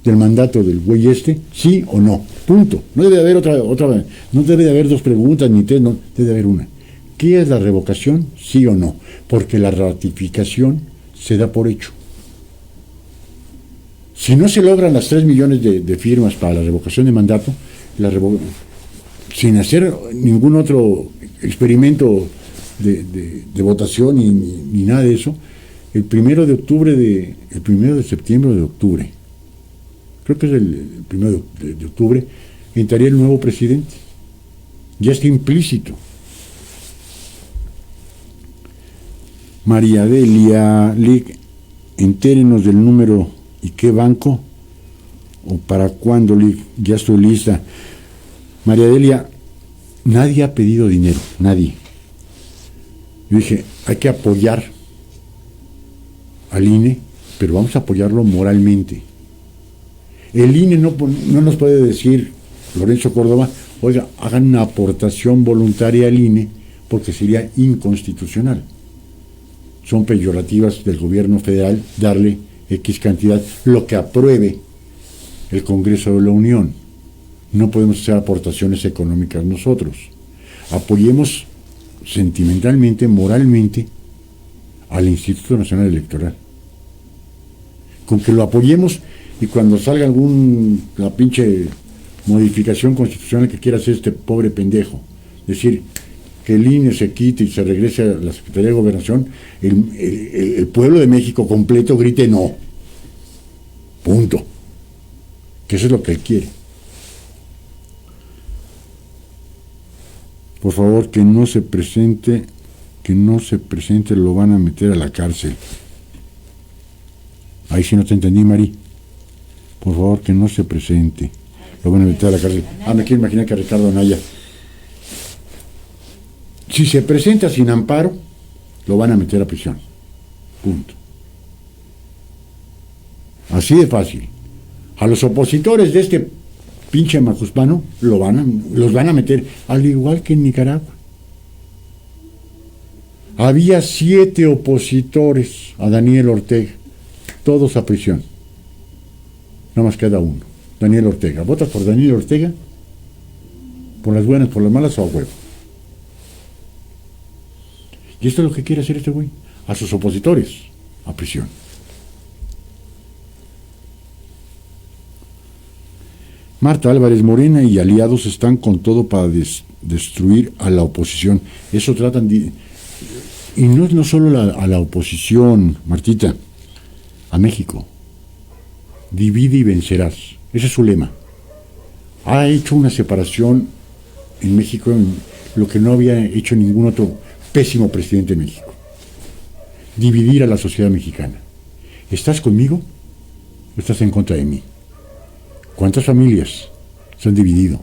del mandato del güey sí o no? Punto. No debe haber otra, no debe de haber 2 preguntas ni 3, no, debe de haber una. ¿Quieres la revocación? Sí o no. Porque la ratificación se da por hecho. Si no se logran las 3 millones de firmas para la revocación de mandato, sin hacer ningún otro experimento de votación ni nada de eso, el 1 de septiembre de octubre, creo que es el 1 de octubre, entraría el nuevo presidente. Ya está implícito. María Delia Lic, entérenos del número y qué banco o para cuándo, Lic. Ya estoy lista. María Delia, nadie ha pedido dinero, nadie. Yo dije, hay que apoyar al INE, pero vamos a apoyarlo moralmente. El INE no nos puede decir, Lorenzo Córdoba, oiga, hagan una aportación voluntaria al INE, porque sería inconstitucional. Son peyorativas del gobierno federal darle X cantidad, lo que apruebe el Congreso de la Unión. No podemos hacer aportaciones económicas nosotros. Apoyemos sentimentalmente, moralmente, al Instituto Nacional Electoral. Con que lo apoyemos y cuando salga la pinche modificación constitucional que quiera hacer este pobre pendejo, decir que el INE se quite y se regrese a la Secretaría de Gobernación, el pueblo de México completo grite no. Punto. Que eso es lo que él quiere. Por favor, que no se presente, lo van a meter a la cárcel. Ahí sí no te entendí, Mari. Por favor, que no se presente. Lo van a meter a la cárcel. Me quiero imaginar que a Ricardo Anaya. Si se presenta sin amparo, lo van a meter a prisión. Punto. Así de fácil. A los opositores de este pinche macuspano los van a meter, al igual que en Nicaragua. Había 7 opositores a Daniel Ortega, todos a prisión. Nada más queda uno, Daniel Ortega. ¿Votas por Daniel Ortega? ¿Por las buenas, por las malas o a huevo? Y esto es lo que quiere hacer este güey, a sus opositores, a prisión. Marta Álvarez, Morena y aliados están con todo para destruir a la oposición. Eso tratan de... Y no solo a la oposición, Martita, a México. Divide y vencerás. Ese es su lema. Ha hecho una separación en México, en lo que no había hecho ningún otro pésimo presidente de México. Dividir a la sociedad mexicana. ¿Estás conmigo o estás en contra de mí? ¿Cuántas familias se han dividido?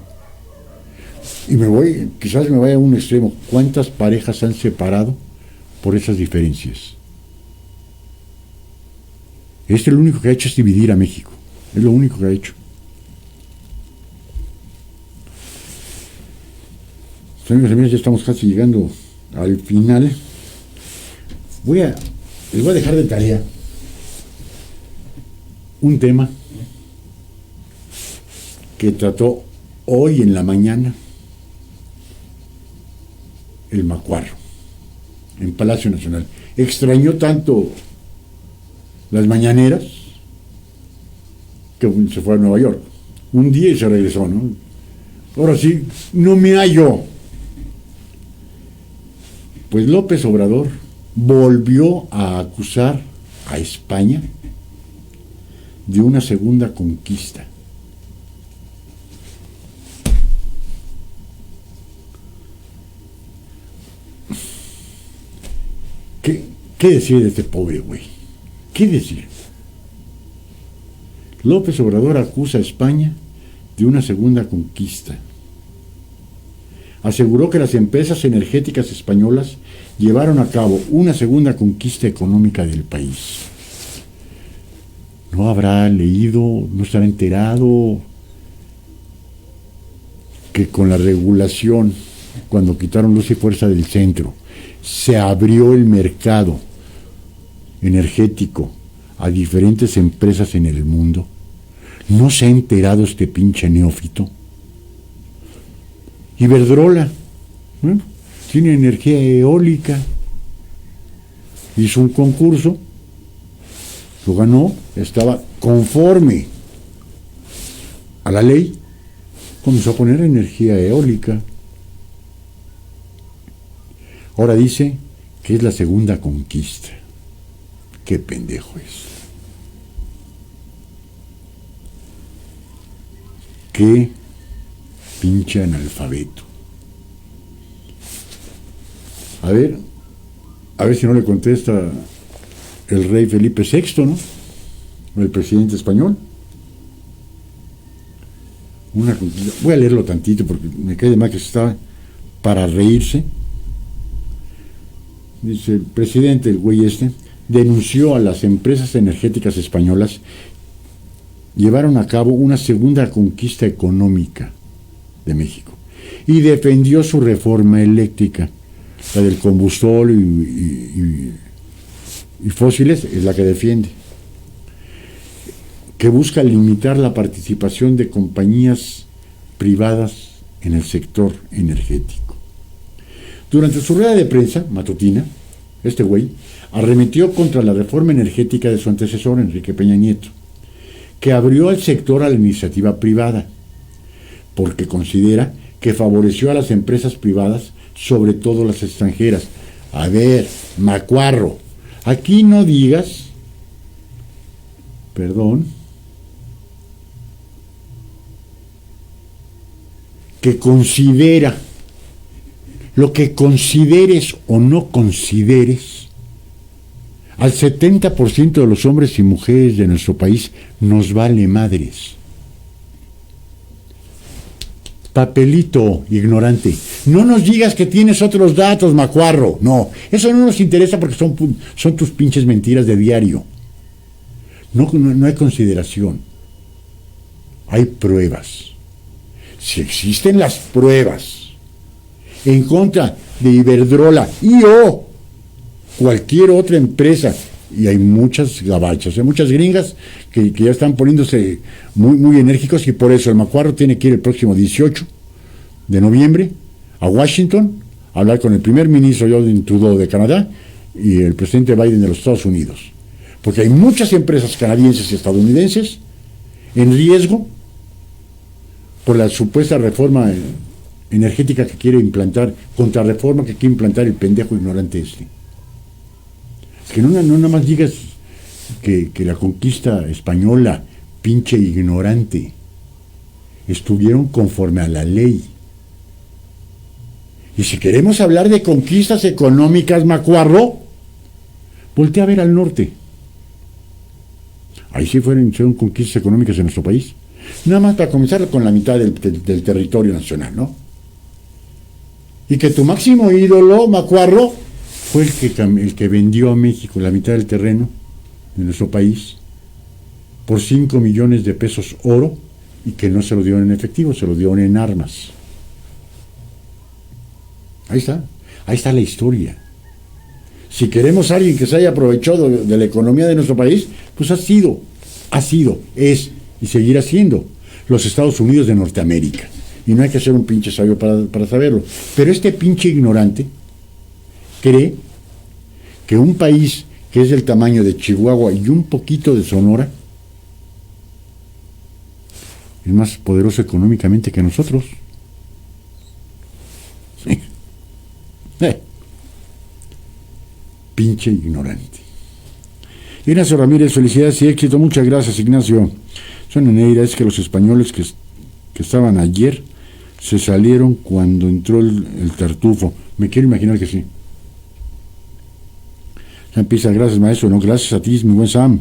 Y quizás me vaya a un extremo. ¿Cuántas parejas se han separado por esas diferencias? Lo único que ha hecho es dividir a México. Es lo único que ha hecho. Amigos y amigas, ya estamos casi llegando al final. Voy a les voy a dejar de tarea un tema que trató hoy en la mañana el Macuarro en Palacio Nacional. Extrañó tanto las mañaneras que se fue a Nueva York un día y se regresó, ¿no? Ahora sí, no me hallo. Pues López Obrador volvió a acusar a España de una segunda conquista. ¿Qué decir de este pobre güey? ¿Qué decir? López Obrador acusa a España de una segunda conquista. Aseguró que las empresas energéticas españolas llevaron a cabo una segunda conquista económica del país. ¿No habrá leído, no estará enterado que con la regulación, cuando quitaron luz y fuerza del centro, se abrió el mercado energético a diferentes empresas en el mundo? ¿No se ha enterado este pinche neófito? Iberdrola, bueno, tiene energía eólica, hizo un concurso, lo ganó, estaba conforme a la ley, comenzó a poner energía eólica. Ahora dice que es la segunda conquista. Qué pendejo es. Qué pinche analfabeto. A ver si no le contesta el rey Felipe VI, ¿no? O el presidente español. Voy a leerlo tantito porque me cae de más que está para reírse. Dice el presidente, el güey este, denunció a las empresas energéticas españolas llevaron a cabo una segunda conquista económica de México y defendió su reforma eléctrica, la del combustible y fósiles es la que defiende, que busca limitar la participación de compañías privadas en el sector energético. Durante su rueda de prensa matutina, este güey arremetió contra la reforma energética de su antecesor, Enrique Peña Nieto, que abrió al sector a la iniciativa privada, porque considera que favoreció a las empresas privadas, sobre todo las extranjeras. A ver, Macuarro, aquí no digas, perdón, que considera, lo que consideres o no consideres, al 70% de los hombres y mujeres de nuestro país nos vale madres. Papelito ignorante. No nos digas que tienes otros datos, Macuarro. No, eso no nos interesa porque son tus pinches mentiras de diario. No hay consideración. Hay pruebas. Si existen las pruebas en contra de Iberdrola o cualquier otra empresa, y hay muchas gabachas, hay muchas gringas que ya están poniéndose muy enérgicos, y por eso el Macuarro tiene que ir el próximo 18 de noviembre a Washington a hablar con el primer ministro Justin Trudeau de Canadá y el presidente Biden de los Estados Unidos, porque hay muchas empresas canadienses y estadounidenses en riesgo por la supuesta reforma energética que quiere implantar, contrarreforma que quiere implantar el pendejo ignorante este. Es que no nada más digas que la conquista española, pinche ignorante, estuvieron conforme a la ley. Y si queremos hablar de conquistas económicas, Macuarro, voltea a ver al norte. Ahí sí fueron conquistas económicas en nuestro país. Nada más para comenzar con la mitad del territorio nacional, ¿no? Y que tu máximo ídolo, Macuarro, fue el que vendió a México la mitad del terreno de nuestro país por 5 millones de pesos oro, y que no se lo dio en efectivo, se lo dio en armas. Ahí está la historia. Si queremos a alguien que se haya aprovechado de la economía de nuestro país, pues ha sido, es y seguirá siendo los Estados Unidos de Norteamérica. Y no hay que ser un pinche sabio para saberlo. Pero este pinche ignorante cree que un país que es del tamaño de Chihuahua y un poquito de Sonora es más poderoso económicamente que nosotros. Sí. Pinche ignorante. Ignacio Ramírez, felicidades y éxito. Muchas gracias, Ignacio. Son Neira, es que los españoles que estaban ayer se salieron cuando entró el tartufo. Me quiero imaginar que sí. Sam Pisa, gracias, maestro. No, gracias a ti, mi buen Sam.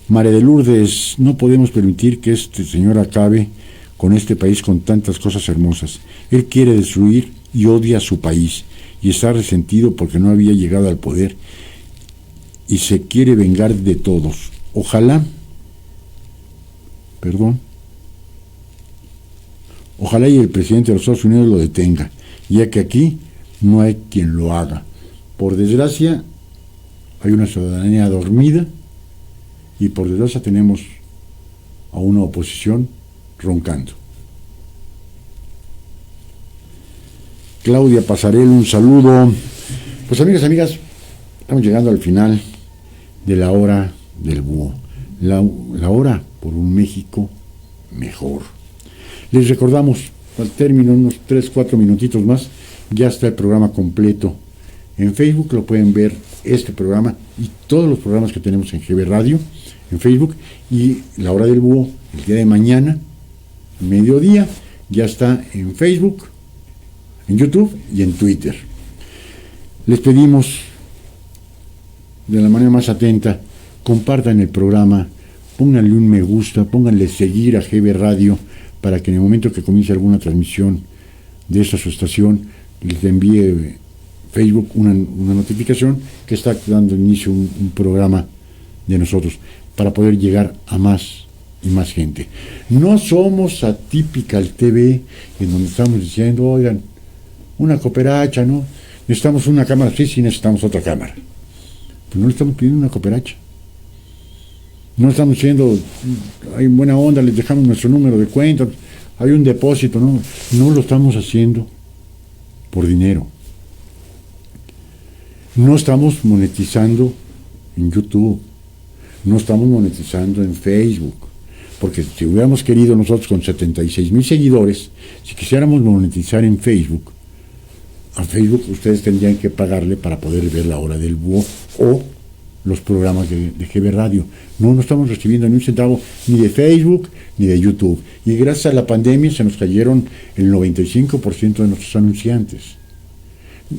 María de Lourdes, no podemos permitir que este señor acabe con este país con tantas cosas hermosas. Él quiere destruir y odia a su país y está resentido porque no había llegado al poder y se quiere vengar de todos. Ojalá y el presidente de los Estados Unidos lo detenga, ya que aquí no hay quien lo haga. Por desgracia, hay una ciudadanía dormida y por desgracia tenemos a una oposición roncando. Claudia Pasarel, un saludo. Pues amigos, amigas, estamos llegando al final de la hora del búho. La hora por un México mejor. Les recordamos, al término, unos 3-4 minutitos más, ya está el programa completo. En Facebook lo pueden ver este programa y todos los programas que tenemos en GB Radio, en Facebook, y la hora del búho, el día de mañana, mediodía, ya está en Facebook, en YouTube y en Twitter. Les pedimos de la manera más atenta, compartan el programa, pónganle un me gusta, pónganle seguir a GB Radio para que en el momento que comience alguna transmisión de esta su estación les envíe Facebook una notificación que está dando inicio un programa de nosotros para poder llegar a más y más gente. No somos Atypical TV en donde estamos diciendo, oigan, una cooperacha, ¿no? Necesitamos una cámara, sí, necesitamos otra cámara. Pues no le estamos pidiendo una cooperacha. No estamos diciendo, hay buena onda, les dejamos nuestro número de cuenta, hay un depósito, ¿no? No lo estamos haciendo por dinero. No estamos monetizando en YouTube, no estamos monetizando en Facebook, porque si hubiéramos querido nosotros con 76,000 seguidores, si quisiéramos monetizar en Facebook, a Facebook ustedes tendrían que pagarle para poder ver la hora del búho o los programas de GB Radio. No estamos recibiendo ni un centavo ni de Facebook ni de YouTube. Y gracias a la pandemia se nos cayeron el 95% de nuestros anunciantes.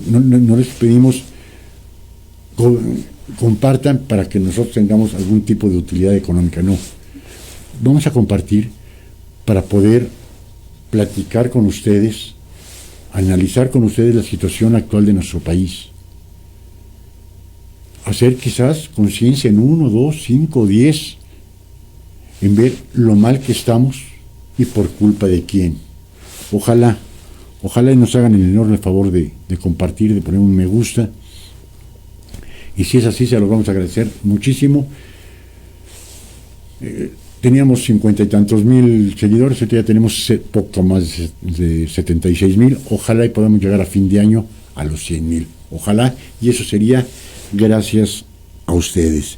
No les pedimos compartan para que nosotros tengamos algún tipo de utilidad económica. No. Vamos a compartir para poder platicar con ustedes, analizar con ustedes la situación actual de nuestro país. Hacer quizás conciencia en 1, 2, 5, 10, en ver lo mal que estamos y por culpa de quién. Ojalá y nos hagan el enorme favor de compartir, de poner un me gusta, y si es así se los vamos a agradecer muchísimo. Teníamos 50 y tantos mil seguidores, ahorita ya tenemos poco más de 76,000, ojalá y podamos llegar a fin de año a los 100,000, ojalá, y eso sería gracias a ustedes.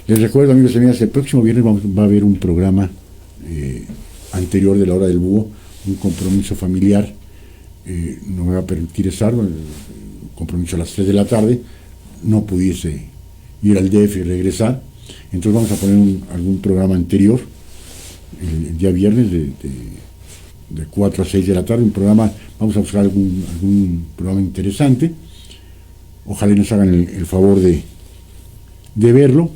Les recuerdo, amigos y amigas, el próximo viernes va a haber un programa anterior de la hora del búho, un compromiso familiar, no me va a permitir estar, compromiso a las 3 de la tarde, no pudiese ir al DF y regresar, entonces vamos a poner algún programa anterior, el día viernes de 4 a 6 de la tarde, un programa, vamos a buscar algún programa interesante. Ojalá y nos hagan el favor de verlo.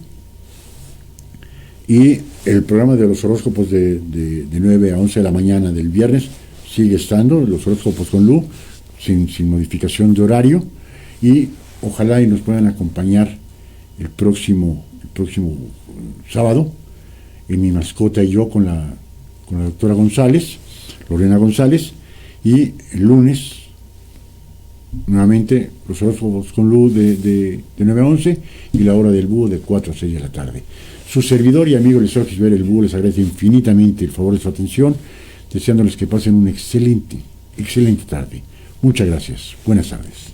Y el programa de los horóscopos de 9 a 11 de la mañana del viernes sigue estando, los horóscopos con Lu, sin modificación de horario. Y ojalá y nos puedan acompañar el próximo sábado, en Mi Mascota y yo con la doctora González, Lorena González, y el lunes Nuevamente, los horóscopos con luz de 9 a 11 y la hora del búho de 4 a 6 de la tarde. Su servidor y amigo Eliseo Gisbert el Búho les agradece infinitamente el favor de su atención, deseándoles que pasen una excelente tarde. Muchas gracias. Buenas tardes.